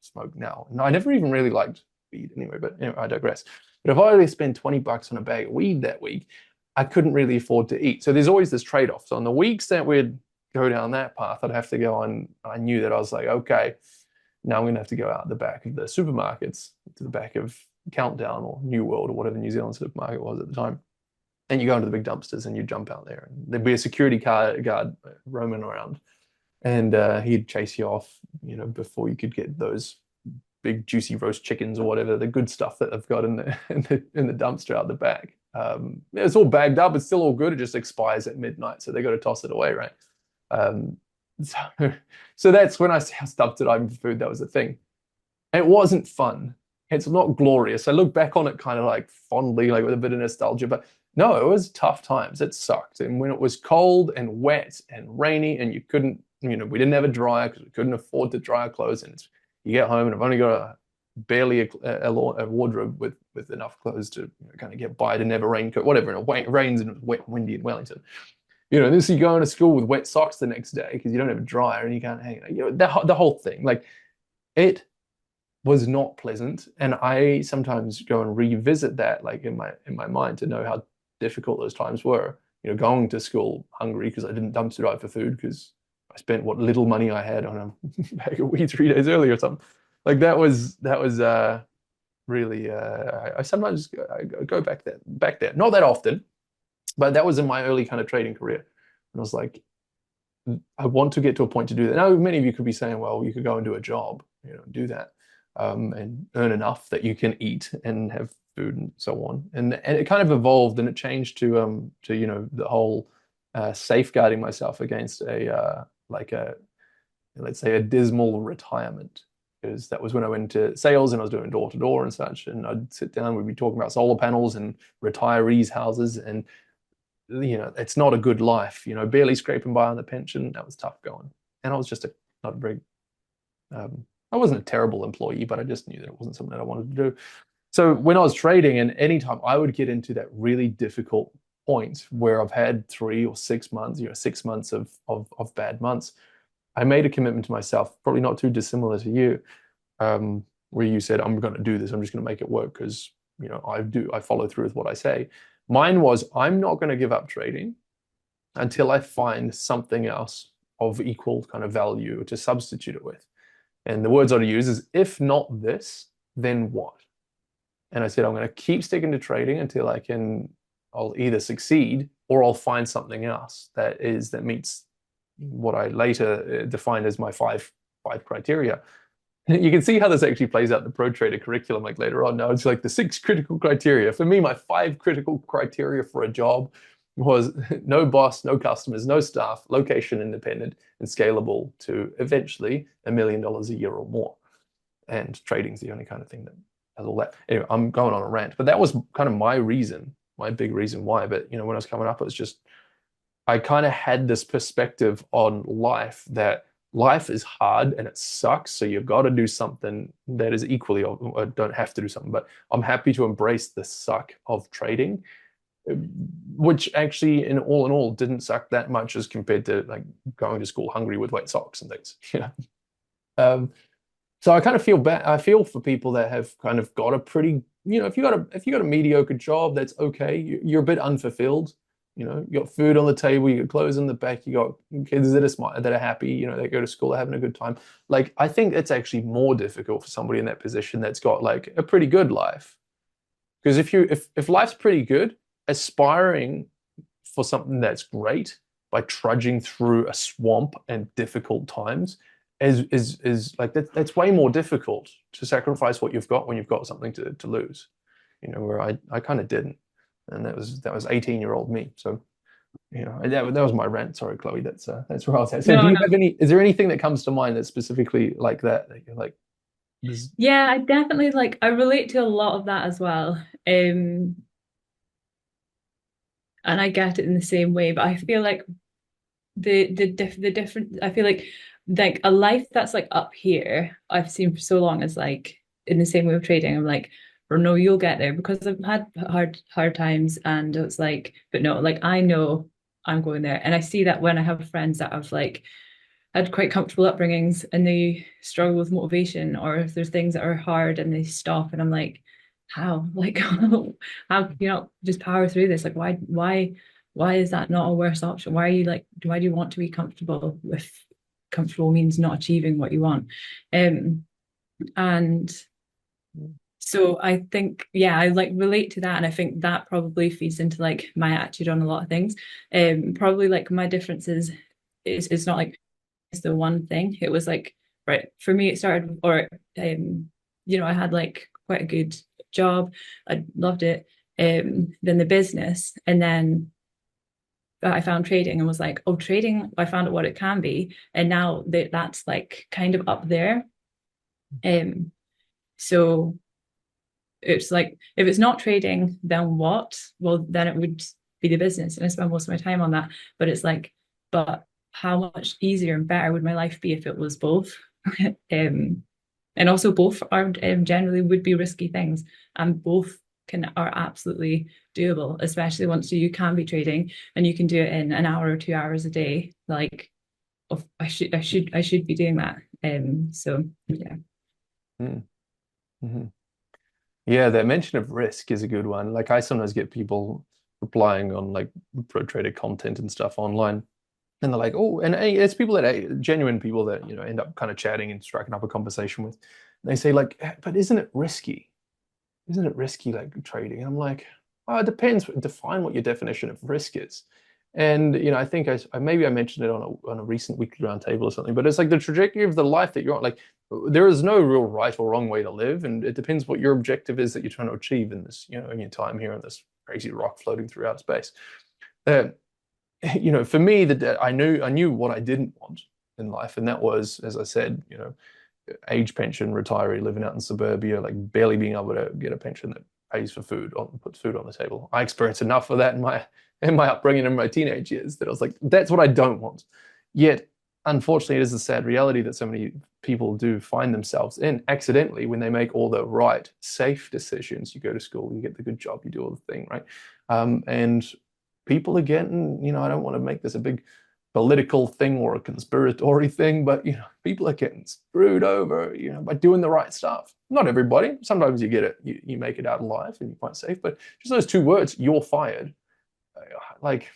smoke now. And I never even really liked weed anyway, but anyway, I digress. But if I only spend 20 bucks on a bag of weed that week, I couldn't really afford to eat. So there's always this trade-off. So on the weeks that we'd go down that path, I'd have to go on. I knew that I was like, okay, now I'm going to have to go out the back of the supermarkets to the back of Countdown or New World or whatever New Zealand supermarket was at the time. And you go into the big dumpsters and you jump out there. And there'd be a security guard roaming around, and he'd chase you off, before you could get those big juicy roast chickens or whatever, the good stuff that they've got in the dumpster out the back. It's all bagged up. It's still all good. It just expires at midnight, so they got to toss it away, right? Um, so, so that's when I stuffed it over food. That was the thing. It wasn't fun. It's not glorious. I look back on it kind of like fondly, like with a bit of nostalgia, but no, it was tough times. It sucked. And when it was cold and wet and rainy and you couldn't, we didn't have a dryer because we couldn't afford to dry our clothes. And you get home and I've only got barely a wardrobe with enough clothes to kind of get by. I didn't have a raincoat, whatever. And it rains and it was wet and windy in Wellington. This you go into school with wet socks the next day because you don't have a dryer and you can't hang it. The whole thing, like it was not pleasant. And I sometimes go and revisit that, like in my mind, to know how difficult those times were. Going to school hungry because I didn't dumpster dive for food because I spent what little money I had on a bag of weed 3 days earlier or something. Like that was really. I sometimes go back there, not that often, but that was in my early kind of trading career. And I was like, I want to get to a point to do that. Now, many of you could be saying, well, you could go and do a job, do that, and earn enough that you can eat and have food and so on. And it kind of evolved and it changed to the whole safeguarding myself against let's say a dismal retirement. Because that was when I went into sales and I was doing door to door and such. And I'd sit down, we'd be talking about solar panels and retirees' houses, and it's not a good life. Barely scraping by on the pension. That was tough going. And I was just not a very, I wasn't a terrible employee, but I just knew that it wasn't something that I wanted to do. So when I was trading, and anytime I would get into that really difficult point where I've had 3 or 6 months, 6 months of bad months, I made a commitment to myself, probably not too dissimilar to you, where you said, I'm going to do this. I'm just going to make it work because, I follow through with what I say. Mine was, I'm not going to give up trading until I find something else of equal kind of value to substitute it with. And the words I'd use is, if not this, then what? And I said, I'm going to keep sticking to trading until I'll either succeed or I'll find something else that meets what I later defined as my five criteria. You can see how this actually plays out in the pro trader curriculum like later on. Now it's like the 6 critical criteria. For me, my 5 critical criteria for a job was no boss, no customers, no staff, location independent, and scalable to eventually $1 million a year or more. And trading's the only kind of thing that has all that. Anyway, I'm going on a rant, but that was kind of my reason, my big reason why. But when I was coming up, it was just I kind of had this perspective on life that life is hard and it sucks. So you've got to do something that is equally, or don't have to do something, but I'm happy to embrace the suck of trading, which actually in all didn't suck that much as compared to like going to school hungry with wet socks and things. So I kind of feel bad. I feel for people that have kind of got a pretty, if you got a mediocre job, that's okay. You're a bit unfulfilled. You got food on the table, you got clothes in the back, you got kids that are smart, that are happy, they go to school, they're having a good time. Like, I think it's actually more difficult for somebody in that position that's got like a pretty good life. Because if life's pretty good, aspiring for something that's great by trudging through a swamp and difficult times is like that's way more difficult to sacrifice what you've got when you've got something to lose. Where I kind of didn't. And that was 18-year-old me. So, that was my rant. Sorry, Chloe. That's where I was at. So, do you have any? Is there anything that comes to mind that's specifically like that you're like? Yeah, I definitely I relate to a lot of that as well. And I get it in the same way, but I feel like the different. I feel like a life that's like up here, I've seen for so long as like in the same way of trading. I'm like, or no, you'll get there because I've had hard times, and it's like, but no, like I know I'm going there, and I see that when I have friends that have had quite comfortable upbringings and they struggle with motivation, or if there's things that are hard and they stop, and I'm like, how? Like, how can you not just power through this? Like, why is that not a worse option? Why are you like, why do you want to be comfortable with comfortable means not achieving what you want? And so I think, yeah, I like relate to that. And I think that probably feeds into like my attitude on a lot of things. Probably like my differences is it's not like it's the one thing. It was like, right, for me, it started, or, I had like quite a good job. I loved it. Then the business. And then I found trading and was like, oh, trading, I found out what it can be. And now that's like kind of up there. Um, so it's like if it's not trading, then what? Well, then it would be the business, and I spend most of my time on that. But it's like, but how much easier and better would my life be if it was both? um, and also both are generally would be risky things, and both can are absolutely doable, especially once you can be trading and you can do it in an hour or 2 hours a day. Like, oh, I should be doing that. So yeah. Mm-hmm. Yeah, that mention of risk is a good one. Like I sometimes get people replying on like pro trader content and stuff online, and they're like, "Oh," and it's people that genuine people that end up kind of chatting and striking up a conversation with. And they say like, "But isn't it risky? Isn't it risky like trading?" And I'm like, "Oh, it depends. Define what your definition of risk is." And I think maybe I mentioned it on a recent weekly roundtable or something, but it's like the trajectory of the life that you're on. Like there is no real right or wrong way to live, and it depends what your objective is that you're trying to achieve in this, in your time here on this crazy rock floating through outer space. Uh, for me, that I knew what I didn't want in life, and that was, as I said, age pension, retiree, living out in suburbia, like barely being able to get a pension that pays for food, puts food on the table. I experienced enough of that in my upbringing in my teenage years that I was like, that's what I don't want. Yet, unfortunately, it is a sad reality that so many people do find themselves in accidentally when they make all the right, safe decisions. You go to school, you get the good job, you do all the thing, right? And people are getting, I don't want to make this a big political thing or a conspiratory thing, but people are getting screwed over, by doing the right stuff. Not everybody. Sometimes you get it, you make it out alive and you're quite safe, but just those two words, "you're fired," like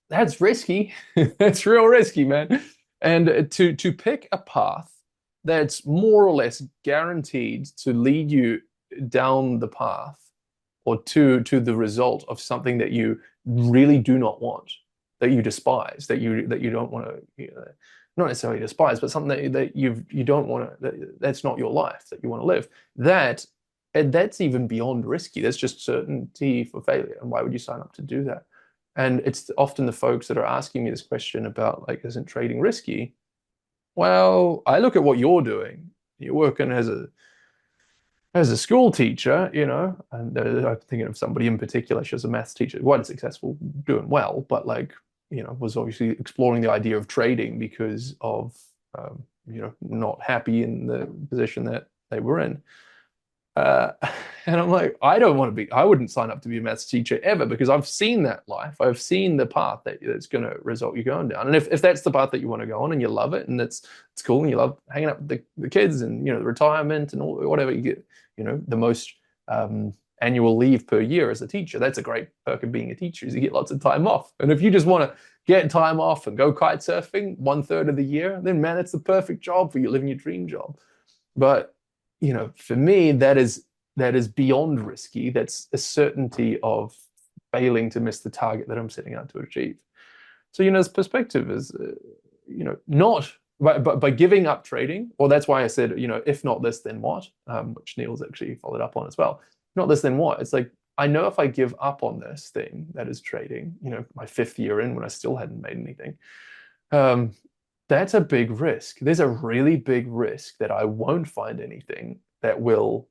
that's risky. That's real risky, man. And to pick a path that's more or less guaranteed to lead you down the path or to the result of something that you really do not want, that you despise, that you don't want to, not necessarily despise, but something that you don't want to, that's not your life that you want to live. That's even beyond risky. That's just certainty for failure. And why would you sign up to do that? And it's often the folks that are asking me this question about like, isn't trading risky? Well, I look at what you're doing. You're working as a school teacher, and I'm thinking of somebody in particular. She was a maths teacher, quite successful, doing well, but like, was obviously exploring the idea of trading because of, not happy in the position that they were in. Uh, and I'm like, I wouldn't sign up to be a maths teacher ever because I've seen that life. I've seen the path that's going to result you going down. And if that's the path that you want to go on and you love it and it's cool and you love hanging out with the kids and, the retirement and all, whatever you get, the most annual leave per year as a teacher, that's a great perk of being a teacher is you get lots of time off. And if you just want to get time off and go kite surfing 1/3 of the year, then man, it's the perfect job for you living your dream job. But for me, that is beyond risky. That's a certainty of failing to miss the target that I'm setting out to achieve. So, this perspective is, not by giving up trading, or that's why I said, if not this, then what? Which Neil's actually followed up on as well. Not this, then what? It's like, I know if I give up on this thing that is trading, my 5th year in when I still hadn't made anything, um, that's a big risk. There's a really big risk that I won't find anything that will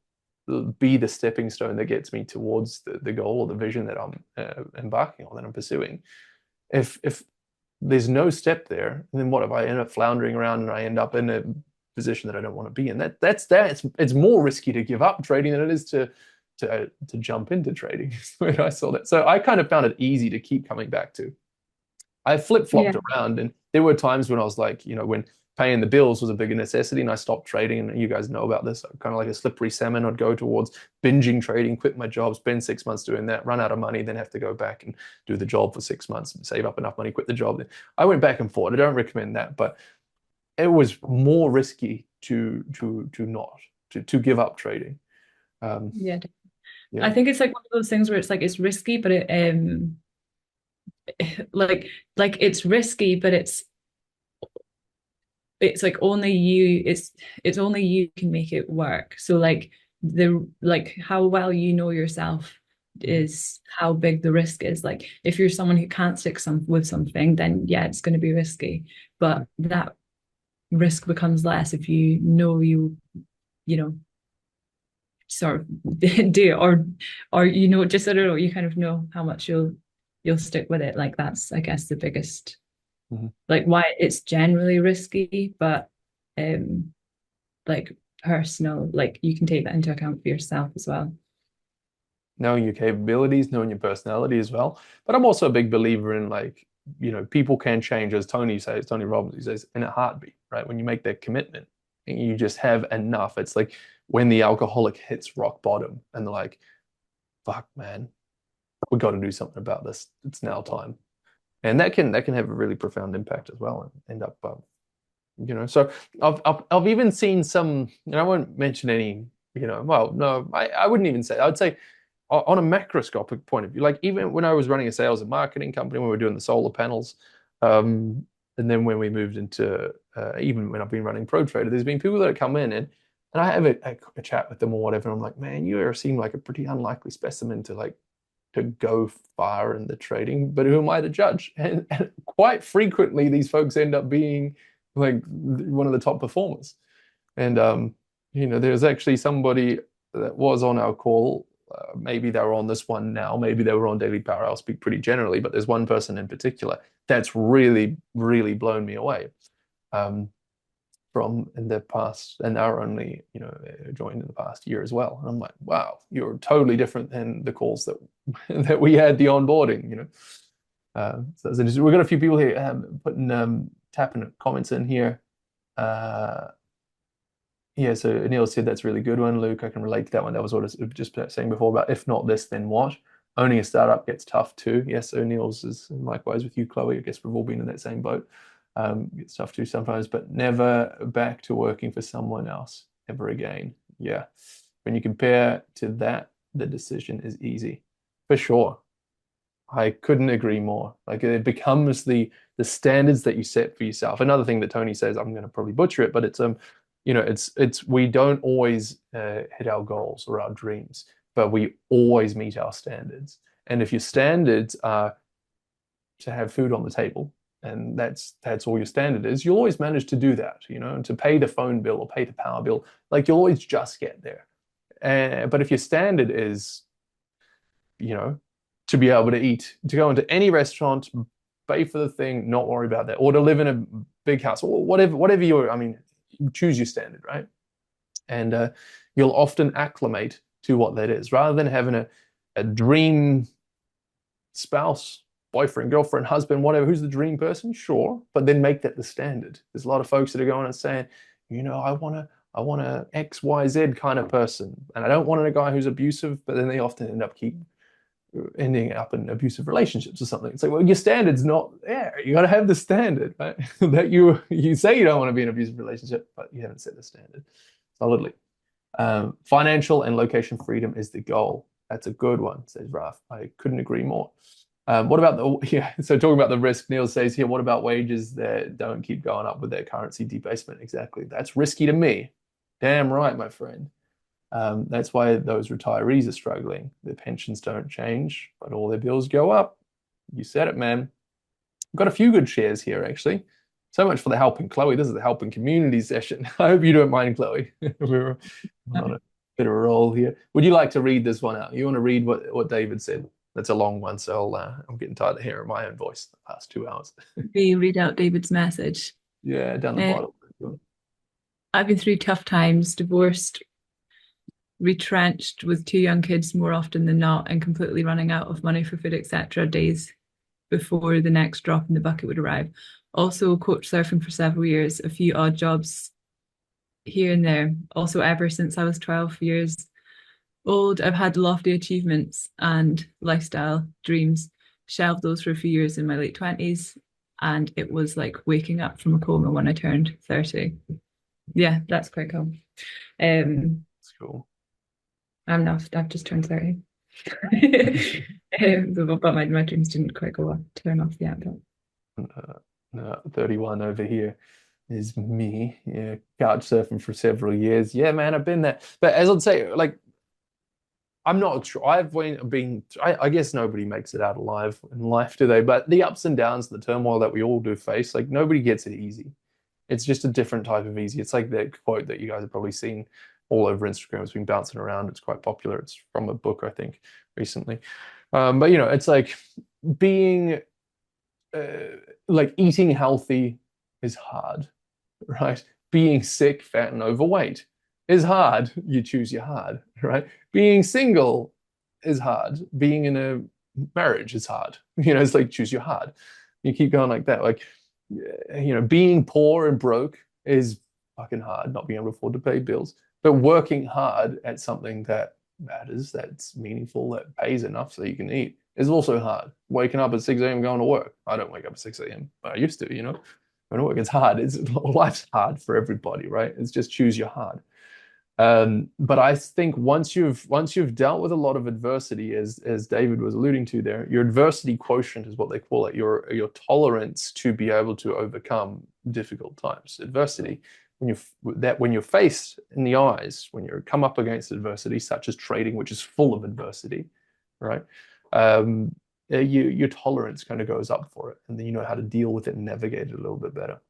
be the stepping stone that gets me towards the goal or the vision that I'm embarking on, that I'm pursuing. If there's no step there, then what if I end up floundering around and I end up in a position that I don't want to be in? It's more risky to give up trading than it is to jump into trading. When I saw that, so I kind of found it easy to keep coming back to. I flip-flopped Yeah. around, and there were times when I was like, when paying the bills was a bigger necessity and I stopped trading. And you guys know about this, kind of like a slippery salmon. I'd go towards binging trading, quit my job, spend 6 months doing that, run out of money, then have to go back and do the job for 6 months and save up enough money, quit the job. I went back and forth. I don't recommend that, but it was more risky to not to give up trading. Um, Yeah. I yeah. think it's like one of those things where it's like it's risky, but it like it's risky, but it's like only you it's only you can make it work. So like how well you know yourself is how big the risk is. Like if you're someone who can't stick some with something, then yeah, it's going to be risky. But that risk becomes less if you know you know sort of do it, or just I don't know, you kind of know how much you'll stick with it. Like that's I guess the biggest, Mhm. like why it's generally risky, but um like personal, like you can take that into account for yourself as well. Knowing your capabilities, knowing your personality as well. But I'm also a big believer in like, people can change, as Tony says, Tony Robbins, he says, in a heartbeat, right? When you make that commitment, and you just have enough. It's like when the alcoholic hits rock bottom and they're like, fuck, man, we got to do something about this. It's now time. And that can have a really profound impact as well and end up, so I've even seen some, and I won't mention any, well, no, I wouldn't even say, I'd say on a macroscopic point of view, like even when I was running a sales and marketing company, when we were doing the solar panels, um, and then when we moved into, even when I've been running Pro Trader, there's been people that come in and I have a chat with them or whatever. And I'm like, man, you seem like a pretty unlikely specimen to go far in the trading, but who am I to judge? And quite frequently, these folks end up being like one of the top performers. And there's actually somebody that was on our call. Maybe they were on this one now. Maybe they were on Daily Power. I'll speak pretty generally, but there's one person in particular that's really, really blown me away. Um, from in the past, and are only joined in the past year as well. And I'm like, wow, you're totally different than the calls that that we had the onboarding. So that's interesting. We've got a few people here putting tapping comments in here. Uh, yeah, so Neil said that's a really good one. Luke, I can relate to that one. That was what I was just saying before about if not this, then what? Owning a startup gets tough too. Yes, O'Neill's is likewise with you, Chloe. I guess we've all been in that same boat. It's tough too sometimes, but never back to working for someone else ever again. Yeah. When you compare to that, the decision is easy. For sure. I couldn't agree more. Like it becomes the standards that you set for yourself. Another thing that Tony says, I'm going to probably butcher it, but it's we don't always hit our goals or our dreams, but we always meet our standards. And if your standards are to have food on the table, and that's all your standard is, you'll always manage to do that, and to pay the phone bill or pay the power bill, like you'll always just get there. But if your standard is, you know, to be able to eat, to go into any restaurant, pay for the thing, not worry about that, or to live in a big house, or whatever I mean, you choose your standard, right? And you'll often acclimate to what that is, rather than having a dream spouse, boyfriend, girlfriend, husband, whatever, who's the dream person, sure, but then make that the standard. There's a lot of folks that are going and saying, I want a XYZ kind of person, and I don't want a guy who's abusive, but then they often ending up in abusive relationships or something. It's like, well, your standard's not there. You got to have the standard, right? That you say you don't want to be in an abusive relationship, but you haven't set the standard solidly. Financial and location freedom is the goal. That's a good one, says Raf. I couldn't agree more. What about yeah, so talking about the risk, Neil says here, what about wages that don't keep going up with their currency debasement? Exactly. That's risky to me. Damn right, my friend. That's why those retirees are struggling. Their pensions don't change, but all their bills go up. You said it, man. We've got a few good shares here, actually. So much for the helping Chloe. This is the helping community session. I hope you don't mind, Chloe. We're on a bit of a roll here. Would you like to read this one out? You want to read what David said? That's a long one, so I'm getting tired of hearing my own voice the past 2 hours. You read out David's message. Yeah, down the Uh, bottom. I've been through tough times, divorced, retrenched with two young kids more often than not, and completely running out of money for food, etc. Days before the next drop in the bucket would arrive. Also coach surfing for several years, a few odd jobs here and there. Also, ever since I was 12 years old, I've had lofty achievements and lifestyle dreams. Shelved those for a few years in my late 20s, and it was like waking up from a coma when I turned 30. Yeah, that's quite cool. That's cool. I've just turned 30. But my dreams didn't quite go up, turn off yet. But 31 over here is me. Yeah, couch surfing for several years. Yeah, man, I've been there. But as I'd say, like, I'm not sure. I guess nobody makes it out alive in life, do they? But the ups and downs, the turmoil that we all do face, like, nobody gets it easy. It's just a different type of easy. It's like that quote that you guys have probably seen all over Instagram. It's been bouncing around. It's quite popular. It's from a book, I think, recently. But it's like being like eating healthy is hard, right? Being sick, fat, and overweight is hard. You choose your hard, right? Being single is hard. Being in a marriage is hard. It's like choose your hard. You keep going like that. Like, being poor and broke is fucking hard, not being able to afford to pay bills. But working hard at something that matters, that's meaningful, that pays enough so you can eat is also hard. Waking up at 6 a.m. going to work. I don't wake up at 6 a.m. I used to, When I work, it's hard. Life's hard for everybody, right? It's just choose your hard. But I think once you've dealt with a lot of adversity, as David was alluding to there, your adversity quotient is what they call it, your tolerance to be able to overcome difficult times. Adversity, when you're faced in the eyes, when you come up against adversity, such as trading, which is full of adversity, right? Your tolerance kind of goes up for it, and then you know how to deal with it and navigate it a little bit better.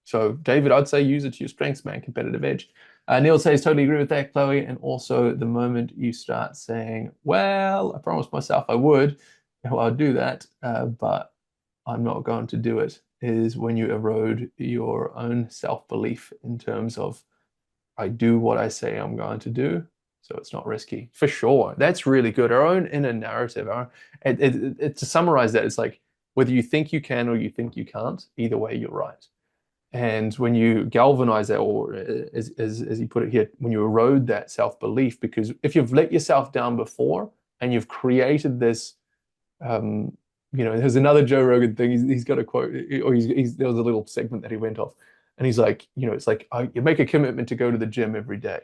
So, David, I'd say use it to your strengths, man, competitive edge. Neil says, totally agree with that, Chloe. And also, the moment you start saying, well, I promised myself I would, well, I'll do that, but I'm not going to do it, is when you erode your own self-belief in terms of, I do what I say I'm going to do, so it's not risky. For sure. That's really good. Our own inner narrative. To summarize that, it's like whether you think you can or you think you can't, either way, you're right. And when you galvanize that, or as you put it here, when you erode that self-belief, because if you've let yourself down before and you've created this, there's another Joe Rogan thing. He's got a quote, or there was a little segment that he went off, and he's like, it's like you make a commitment to go to the gym every day,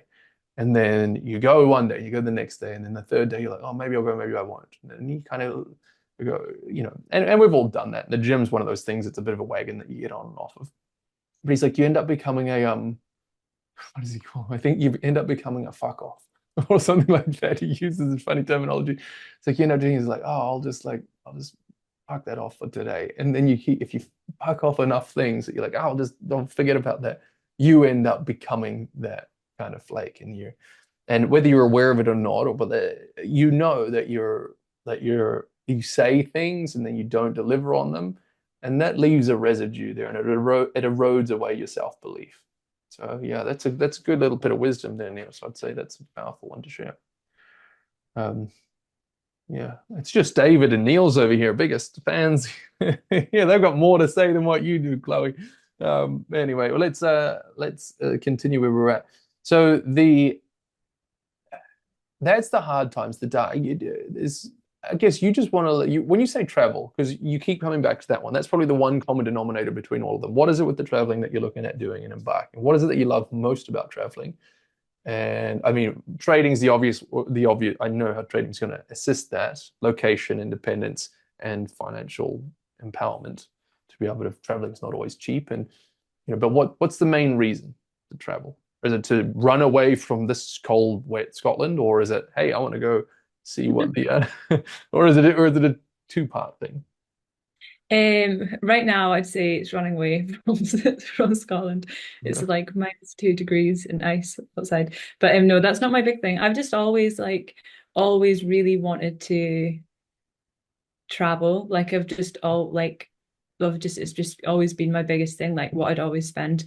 and then you go one day, you go the next day, and then the third day you're like, oh, maybe I'll go, maybe I won't, and then you kind of go, and we've all done that. The gym's one of those things. It's a bit of a wagon that you get on and off of. But he's like, you end up becoming a what does he call? I think you end up becoming a fuck off or something like that. He uses this funny terminology. It's like you end up doing. He's like, oh, I'll just fuck that off for today. And then if you fuck off enough things that you're like, oh, don't forget about that. You end up becoming that kind of flake, and whether you're aware of it or not, or but you know that you say things and then you don't deliver on them. And that leaves a residue there, and it erodes away your self-belief. So yeah, that's a good little bit of wisdom there, Neil. So I'd say that's a powerful one to share. Yeah, it's just David and Neil's over here, biggest fans. Yeah, they've got more to say than what you do, Chloe. Anyway, well, let's continue where we're at. So that's the hard times. The dark is. I guess you just want to, when you say travel, because you keep coming back to that one, that's probably the one common denominator between all of them. What is it with the traveling that you're looking at doing and embarking? What is it that you love most about traveling? And I mean, trading is the obvious. I know how trading is going to assist that: location, independence, and financial empowerment. To be able to traveling is not always cheap, and but what's the main reason to travel? Is it to run away from this cold, wet Scotland, or is it, hey, I want to go see what the or is it a two-part thing? Right now I'd say it's running away from Scotland. It's Yeah. like -2 degrees and ice outside. But no, that's not my big thing. I've just always really wanted to travel. Like it's just always been my biggest thing, like what I'd always spend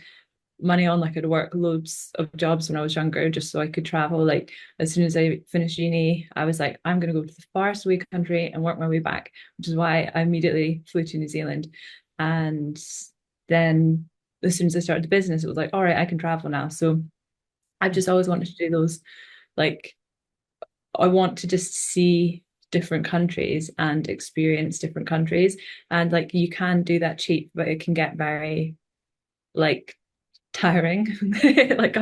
money on. Like I'd work loads of jobs when I was younger just so I could travel. Like as soon as I finished uni, I was like, I'm gonna go to the farthest away country and work my way back, which is why I immediately flew to New Zealand. And then as soon as I started the business, it was like, all right, I can travel now. So I've just always wanted to do those, like I want to just see different countries and experience different countries. And like you can do that cheap, but it can get very like tiring. Like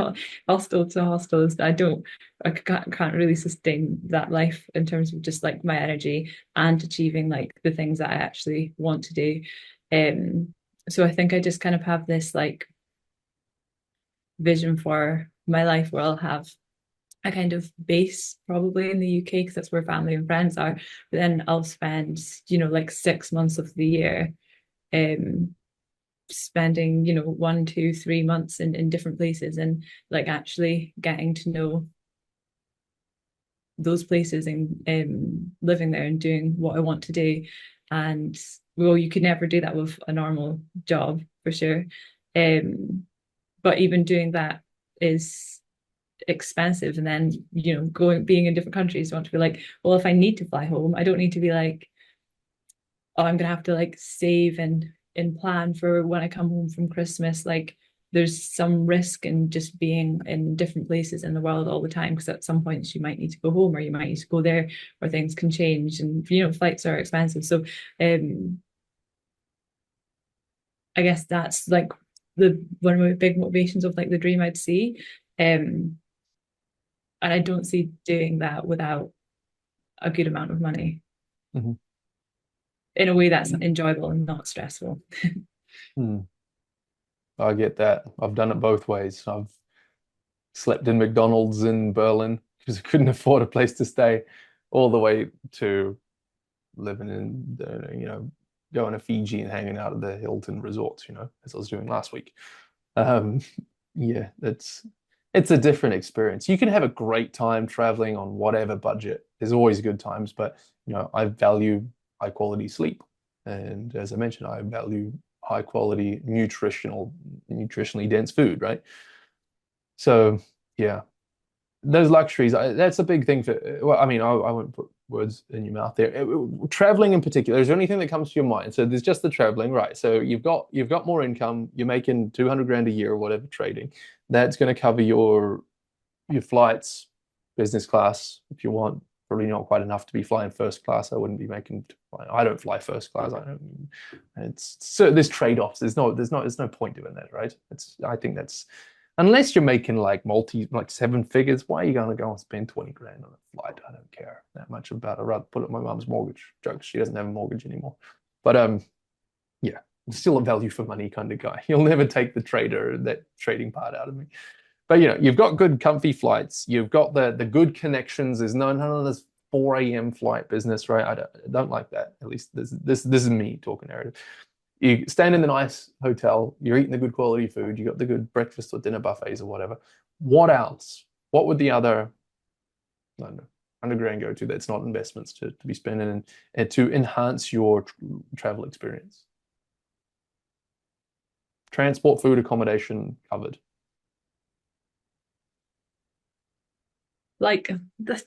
hostel to hostels. I can't really sustain that life in terms of just like my energy and achieving like the things that I actually want to do. Um, so I think I just kind of have this like vision for my life where I'll have a kind of base probably in the UK because that's where family and friends are. But then I'll spend, like 6 months of the year um spending, 1, 2, 3 months in different places and like actually getting to know those places and living there and doing what I want to do. And well, you could never do that with a normal job for sure. But even doing that is expensive. And then, being in different countries, you want to be like, well, if I need to fly home, I don't need to be like, oh, I'm gonna have to like save and plan for when I come home from Christmas. Like there's some risk in just being in different places in the world all the time because at some points you might need to go home or you might need to go there or things can change and flights are expensive. So um I guess that's like the one of my big motivations of like the dream I'd see. Um and I don't see doing that without a good amount of money Hmm. in a way that's enjoyable and not stressful. Hmm. I get that. I've done it both ways. I've slept in McDonald's in Berlin because I couldn't afford a place to stay, all the way to living in going to Fiji and hanging out at the Hilton resorts, as I was doing last week. Um, yeah, it's a different experience. You can have a great time traveling on whatever budget. There's always good times, but I value high quality sleep. And as I mentioned, I value high quality nutritionally dense food, right? So yeah, those luxuries, that's a big thing for, well, I mean, I won't put words in your mouth there. Traveling in particular, is there anything that comes to your mind? So there's just the traveling, right? So you've got more income, you're making 200 grand a year or whatever trading. That's going to cover your flights, business class if you want. Probably not quite enough to be flying first class. I wouldn't be making. I don't fly first class. I don't. It's so there's trade-offs. There's no point doing that, right? I think that's unless you're making like seven figures. Why are you going to go and spend 20 grand on a flight? I don't care that much about it. I'd rather put it on my mom's mortgage. Jokes. She doesn't have a mortgage anymore. But yeah, I'm still a value for money kind of guy. You'll never take that trading part out of me. But you've got good comfy flights. You've got the good connections. There's none of this 4 a.m. flight business, right? I don't like that. At least this is me talking narrative. You stand in the nice hotel, you're eating the good quality food, you got the good breakfast or dinner buffets or whatever. What else? What would the other, I don't know, 100 grand go to that's not investments to be spending and to enhance your travel experience? Transport, food, accommodation covered. Like that's,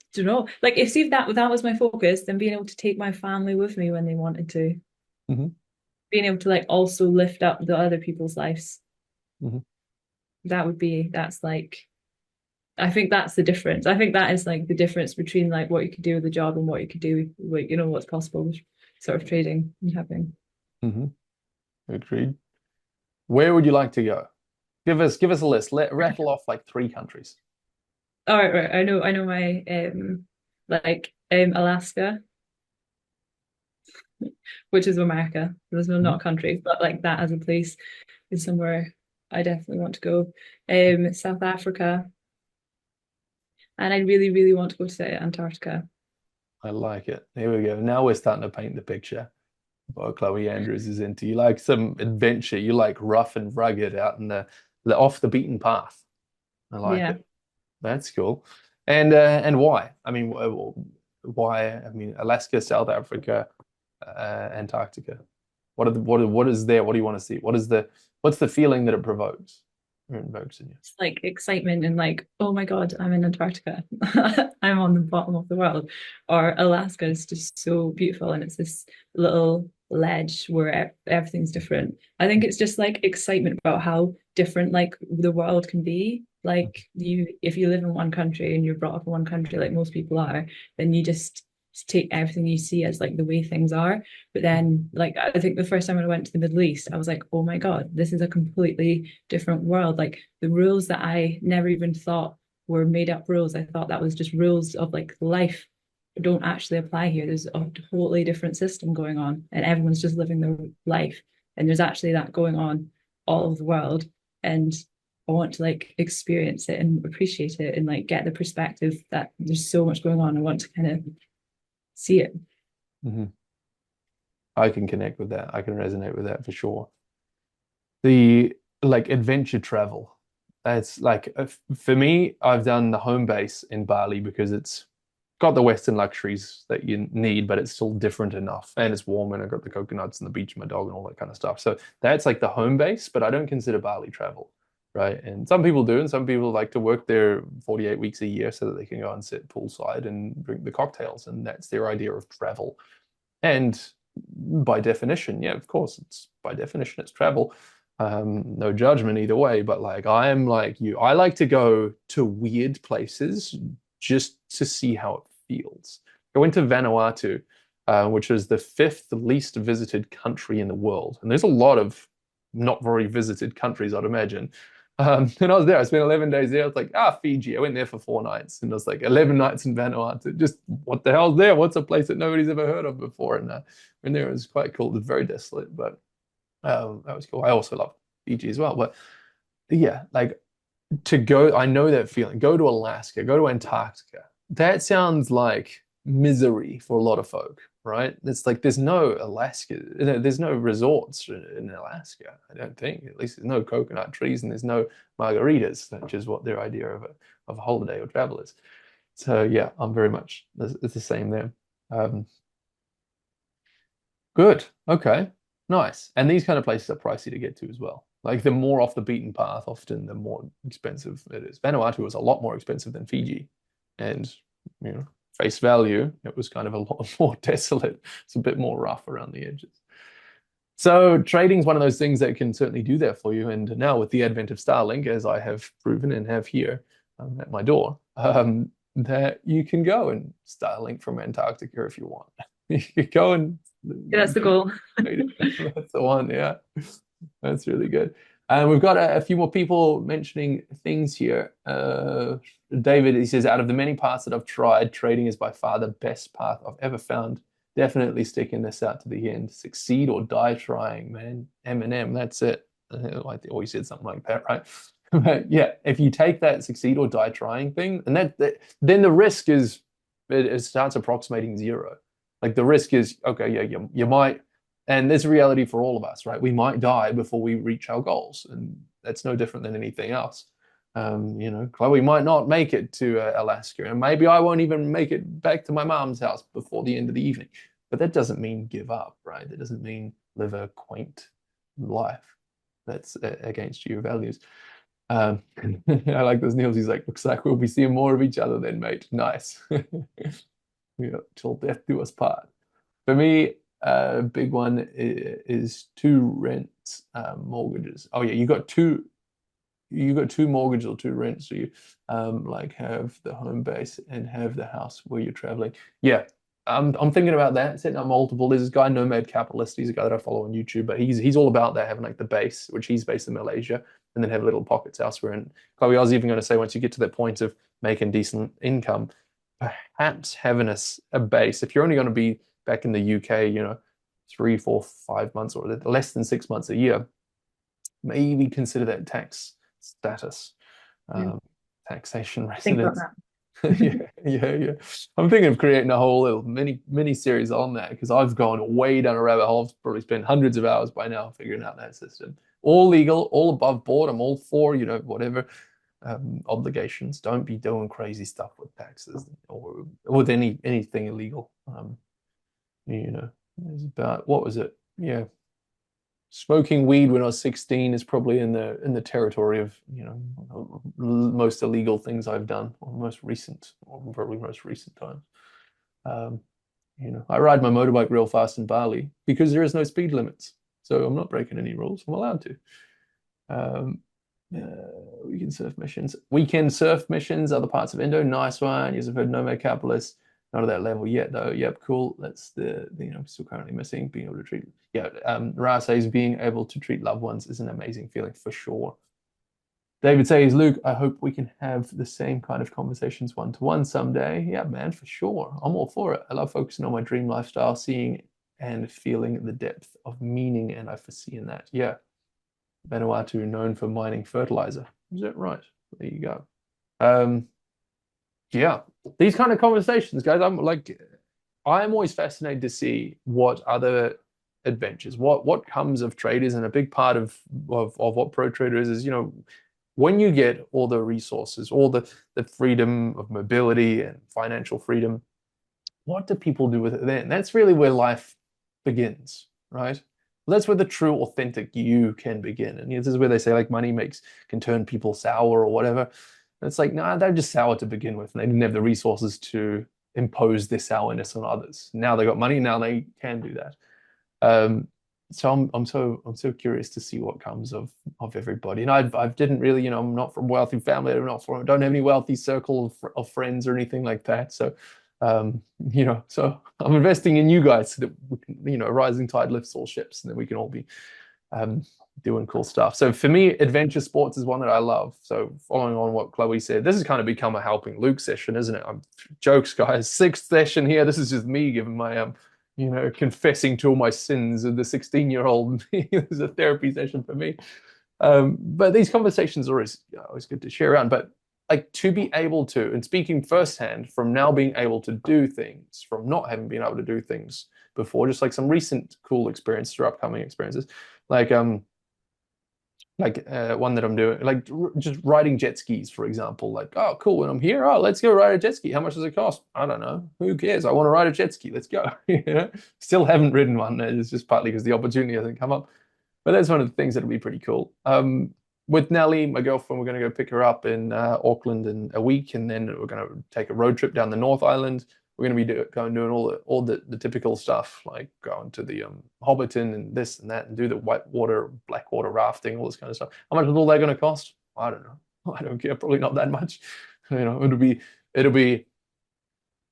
like if that was my focus, then being able to take my family with me when they wanted to, Hmm. being able to like also lift up the other people's lives, Hmm. that's like I think that's the difference. I think that is like the difference between like what you could do with a job and what you could do with like what's possible with sort of trading and having. Hmm. Agreed. Where would you like to go? Give us a list. Let rattle off like three countries. All right, right. I know my like Alaska, which is America. There's no Mhm. not country, but like that as a place is somewhere I definitely want to go. South Africa, and I really, really want to go to Antarctica. I like it. Here we go. Now we're starting to paint the picture of what Chloe Andrews is into. You like some adventure. You like rough and rugged out in the off the beaten path. I like Yeah. it. That's cool. And why? I mean, why? I mean, Alaska, South Africa, Antarctica. What is there? What do you want to see? What's the feeling that it provokes? invokes in you? It's like excitement and like, oh my God, I'm in Antarctica. I'm on the bottom of the world. Or Alaska is just so beautiful and it's this little ledge where everything's different. I think it's just like excitement about how different like the world can be. Like you, if you live in one country and you're brought up in one country, like most people are, then you just take everything you see as like the way things are. But then, like, I think the first time I went to the Middle East, I was like, oh my God, this is a completely different world. Like, the rules that I never even thought were made up rules, I thought that was just rules of like life don't actually apply here. There's a totally different system going on, and everyone's just living their life. And there's actually that going on all over the world. And I want to like experience it and appreciate it and like get the perspective that there's so much going on. I want to kind of see it. Hmm. I can connect with that. I can resonate with that for sure. The like adventure travel. It's like for me, I've done the home base in Bali because it's got the Western luxuries that you need, but it's still different enough. And it's warm and I've got the coconuts and the beach and my dog and all that kind of stuff. So that's like the home base, but I don't consider Bali travel, right? And some people do, and some people like to work there 48 weeks a year so that they can go and sit poolside and drink the cocktails. And that's their idea of travel. And by definition, yeah, of course, it's by definition, it's travel. No judgment either way, but like I am like you. I like to go to weird places just to see how it feels. I went to Vanuatu, which is the fifth least visited country in the world. And there's a lot of not very visited countries, I'd imagine. And I was there. I spent 11 days there. I was like, Fiji. I went there for 4 nights, and I was like 11 nights in Vanuatu. Just what the hell's there? What's a place that nobody's ever heard of before? And when there, it was quite cool. It was very desolate, but that was cool. I also love Fiji as well. But yeah, like to go, I know that feeling. Go to Alaska, go to Antarctica. That sounds like misery for a lot of folk, right? It's like there's no Alaska, there's no resorts in Alaska, I don't think. At least there's no coconut trees and there's no margaritas, which is what their idea of a holiday or travel is. So yeah, I'm very much it's the same there. Um, Good. Okay. Nice. And these kind of places are pricey to get to as well. Like the more off the beaten path, often the more expensive it is. Vanuatu was a lot more expensive than Fiji. And, face value, it was kind of a lot more desolate. It's a bit more rough around the edges. So trading is one of those things that can certainly do that for you. And now with the advent of Starlink, as I have proven and have here at my door, that you can go and Starlink from Antarctica if you want. You could go and Yeah, that's the goal. that's the one, yeah. That's really good. And we've got a few more people mentioning things here. David, he says, out of the many paths that I've tried, trading is by far the best path I've ever found. Definitely sticking this out to the end. Succeed or die trying, man. Eminem, that's it. I always said something like that, right? But yeah, if you take that succeed or die trying thing, and then the risk is it starts approximating zero. Like the risk is, okay, yeah, you might, and there's a reality for all of us, right? We might die before we reach our goals, and that's no different than anything else. Chloe might not make it to Alaska, and maybe I won't even make it back to my mom's house before the end of the evening. But that doesn't mean give up, right? That doesn't mean live a quaint life that's against your values. Um, I like this, Niels. He's like, looks like we'll be seeing more of each other then, mate. Nice. Yeah, till death do us part. For me, a big one is two rent mortgages. Oh yeah, you got two mortgages or two rents. So you like have the home base and have the house where you're traveling. Yeah, I'm thinking about that, setting up multiple. There's this guy, Nomad Capitalist. He's a guy that I follow on YouTube, but he's all about that, having like the base, which he's based in Malaysia, and then have little pockets elsewhere. And Chloe, I was even going to say, once you get to that point of making decent income, perhaps having a base. If you're only going to be back in the UK, 3, 4, 5 months or less than 6 months a year, maybe consider that tax status, Yeah. um, taxation Think about residence. that. Yeah, yeah, yeah. I'm thinking of creating a whole little mini series on that because I've gone way down a rabbit hole. I've probably spent hundreds of hours by now figuring out that system. All legal, all above board. I'm all for, whatever obligations. Don't be doing crazy stuff with taxes or with anything illegal. You know, it's about what was it? Yeah, Smoking weed when I was 16 is probably in the territory of, you know, most illegal things I've done, or probably most recent times. Um, you know, I ride my motorbike real fast in Bali because there is no speed limits. So I'm not breaking any rules. I'm allowed to. Um, Weekend surf missions. Weekend surf missions, other parts of Indo. Nice one. Yes, I've heard Nomad Capitalist. Not at that level yet, though. Yep, cool. That's you know, still currently missing. Being able to treat, yeah. Ra says being able to treat loved ones is an amazing feeling for sure. David says, Luke, I hope we can have the same kind of conversations one to one someday. Yeah, man, for sure. I'm all for it. I love focusing on my dream lifestyle, seeing and feeling the depth of meaning, and I foresee in that. Yeah. Vanuatu known for mining fertilizer. Is that right? There you go. Um, yeah, these kind of conversations, guys. I'm always fascinated to see what other adventures, what comes of traders, and a big part of what pro trader is, you know, when you get all the resources, all the freedom of mobility and financial freedom, what do people do with it then? That's really where life begins, right? That's where the true, authentic you can begin. And this is where they say like money can turn people sour or whatever. And it's like, nah, they're just sour to begin with. And they didn't have the resources to impose their sourness on others. Now they got money, now they can do that. Um, so I'm so curious to see what comes of everybody. And I didn't really, you know, I'm not from a wealthy family. Don't have any wealthy circle of friends or anything like that. So you know, so I'm investing in you guys so that we can, you know, a rising tide lifts all ships, and then we can all be um, doing cool stuff. So for me, adventure sports is one that I love. So following on what Chloe said, this has kind of become a helping Luke session, isn't it? Jokes, guys. Sixth session here. This is just me giving my you know, confessing to all my sins of the 16-year-old. This is a therapy session for me. But these conversations are always good to share around. But like to be able to, and speaking firsthand from now being able to do things, from not having been able to do things before, just like some recent cool experiences or upcoming experiences, like one that I'm doing, like just riding jet skis, for example. Like, oh, cool, when I'm here, oh, let's go ride a jet ski. How much does it cost? I don't know. Who cares? I want to ride a jet ski. Let's go. You know? Still haven't ridden one. It's just partly because the opportunity hasn't come up. But that's one of the things that'll be pretty cool. With Nellie, my girlfriend, we're going to go pick her up in Auckland in a week, and then we're going to take a road trip down the North Island. We're going to be going doing all the typical stuff, like going to the Hobbiton and this and that, and do the whitewater, blackwater rafting, all this kind of stuff. How much is all that going to cost? I don't know. I don't care. Probably not that much. You know, it'll be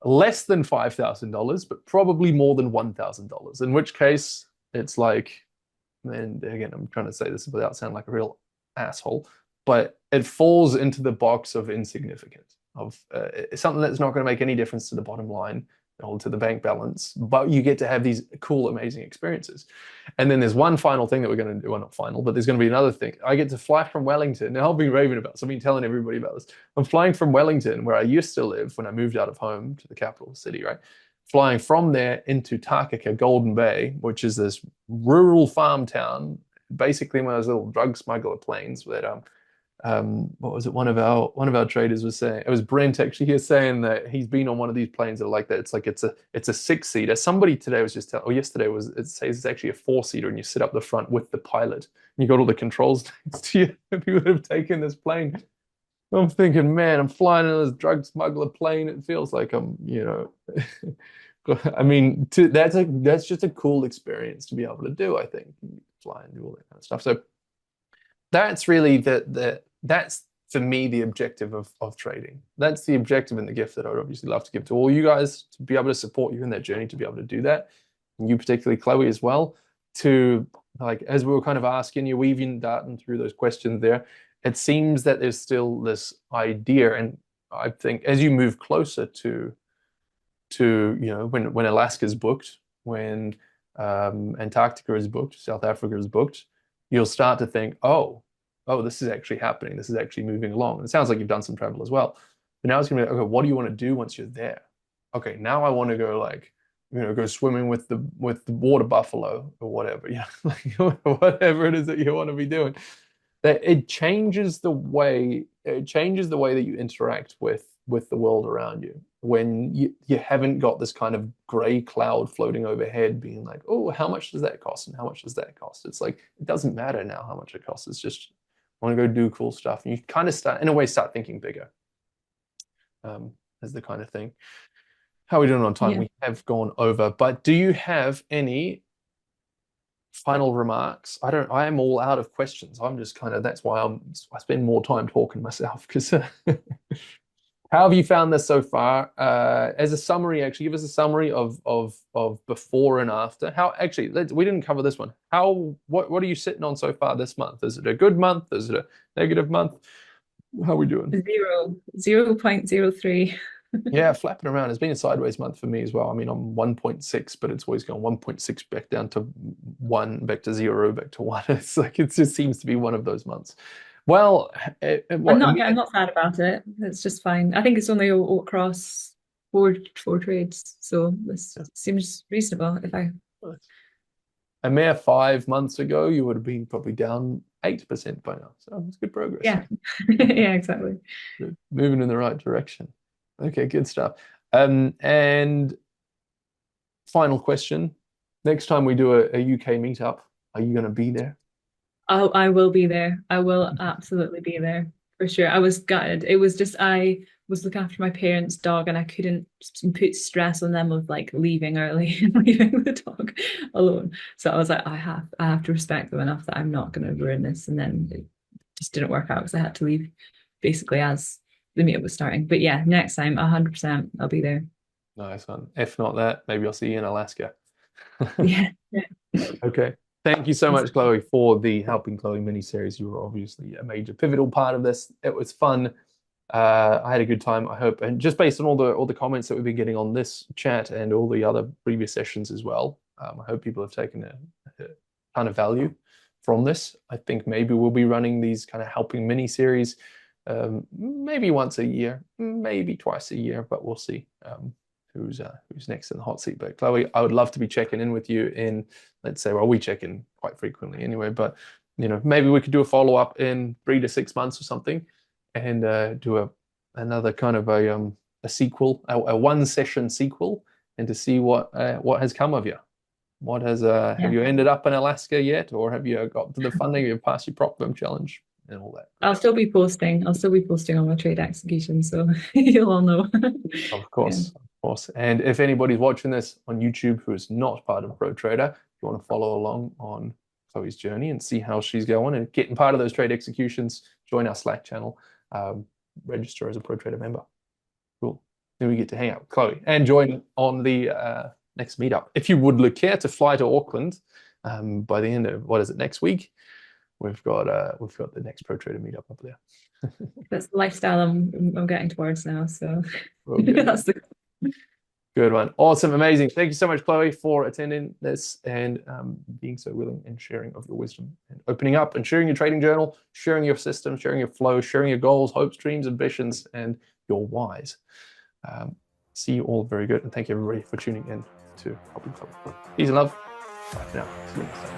less than $5,000, but probably more than $1,000. In which case, it's like, and again, I'm trying to say this without sounding like a real asshole, but it falls into the box of insignificant, of something that's not going to make any difference to the bottom line or to the bank balance, but you get to have these cool, amazing experiences. And then there's one final thing that we're going to do. Well, not final, but there's going to be another thing. I get to fly from Wellington. Now, I've been raving about this. I've been telling everybody about this. I'm flying from Wellington, where I used to live when I moved out of home to the capital city, right? Flying from there into Takaka, Golden Bay, which is this rural farm town, basically one of those little drug smuggler planes that what was it? One of our traders was saying, it was Brent actually here saying that he's been on one of these planes that are like that. It's like it's a six-seater. Somebody today was just telling, or yesterday was, it says it's actually a four-seater, and you sit up the front with the pilot. And you got all the controls next to you. If you would have taken this plane, I'm thinking, man, I'm flying in this drug smuggler plane. It feels like I'm, you know, I mean, that's just a cool experience to be able to do. I think fly and do all that kind of stuff. So that's really that's for me the objective of trading. That's the objective and the gift that I would obviously love to give to all you guys, to be able to support you in that journey, to be able to do that, and you particularly, Chloe, as well. To, like, as we were kind of asking you, weaving darting through those questions there, it seems that there's still this idea, and I think as you move closer to you know, when Alaska's booked, when Antarctica is booked, South Africa is booked, you'll start to think, oh, this is actually happening. This is actually moving along. And it sounds like you've done some travel as well. But now it's gonna be like, okay, what do you want to do once you're there? Okay, now I want to go, like, you know, go swimming with the water buffalo or whatever, you know, like whatever it is that you want to be doing. That it changes the way that you interact with the world around you. when you haven't got this kind of gray cloud floating overhead being like, oh, how much does that cost and how much does that cost? It's like, it doesn't matter now how much it costs. It's just, I want to go do cool stuff. And you kind of start, in a way, start thinking bigger, as the kind of thing. How are we doing on time? Yeah. We have gone over, but do you have any final remarks? I am all out of questions. I'm just kind of, that's why I spend more time talking myself because how have you found this so far? As a summary, actually, give us a summary of before and after. How actually, we didn't cover this one. What are you sitting on so far this month? Is it a good month? Is it a negative month? How are we doing? 0.03. Yeah, flapping around. It's been a sideways month for me as well. I mean, I'm 1.6, but it's always going 1.6 back down to 1, back to 0, back to 1. It's like it just seems to be one of those months. Well, what I'm not sad about it. It's just fine. I think it's only across four trades, so this seems reasonable. If I a mere 5 months ago, you would have been probably down 8% by now. So it's good progress. Yeah. Yeah, exactly. Good. Moving in the right direction. Okay, good stuff. And final question. Next time we do a UK meetup, are you going to be there? I will be there. I will absolutely be there for sure. I was gutted. It was just I was looking after my parents' dog and I couldn't put stress on them of like leaving early and leaving the dog alone. So I was like, I have to respect them enough that I'm not going to ruin this. And then it just didn't work out because I had to leave basically as the meetup was starting. But yeah, next time, 100%, I'll be there. Nice one. If not that, maybe I'll see you in Alaska. Yeah. Okay. Thank you so much, Chloe, for the Helping Chloe mini-series. You were obviously a major pivotal part of this. It was fun. I had a good time, I hope. And just based on all the comments that we've been getting on this chat and all the other previous sessions as well, I hope people have taken a ton of value from this. I think maybe we'll be running these kind of helping mini-series maybe once a year, maybe twice a year, but we'll see. Who's next in the hot seat. But Chloe, I would love to be checking in with you in, let's say, well, we check in quite frequently anyway, but maybe we could do a follow-up in 3 to 6 months or something and do another kind of a sequel, a one session sequel, and to see what has come of you. What has have you ended up in Alaska yet, or have you got to the funding, have you passed your prop firm challenge and all that? I'll still be posting. I'll still be posting on my trade execution, so you'll all know. Of course, of course. And if anybody's watching this on YouTube who is not part of Pro Trader, if you want to follow along on Chloe's journey and see how she's going and getting part of those trade executions, join our Slack channel, register as a Pro Trader member. Cool. Then we get to hang out with Chloe and join on the next meetup. If you would care to fly to Auckland by the end of, what is it, next week? We've got the next Pro Trader meetup up there. That's the lifestyle I'm getting towards now. So Okay. that's the Good one. Awesome. Amazing. Thank you so much, Chloe, for attending this and being so willing and sharing of your wisdom and opening up and sharing your trading journal, sharing your system, sharing your flow, sharing your goals, hopes, dreams, ambitions, and your whys. See you all very good. And thank you, everybody, for tuning in to Helping Chloe. Peace and love. Bye for now. See you next time.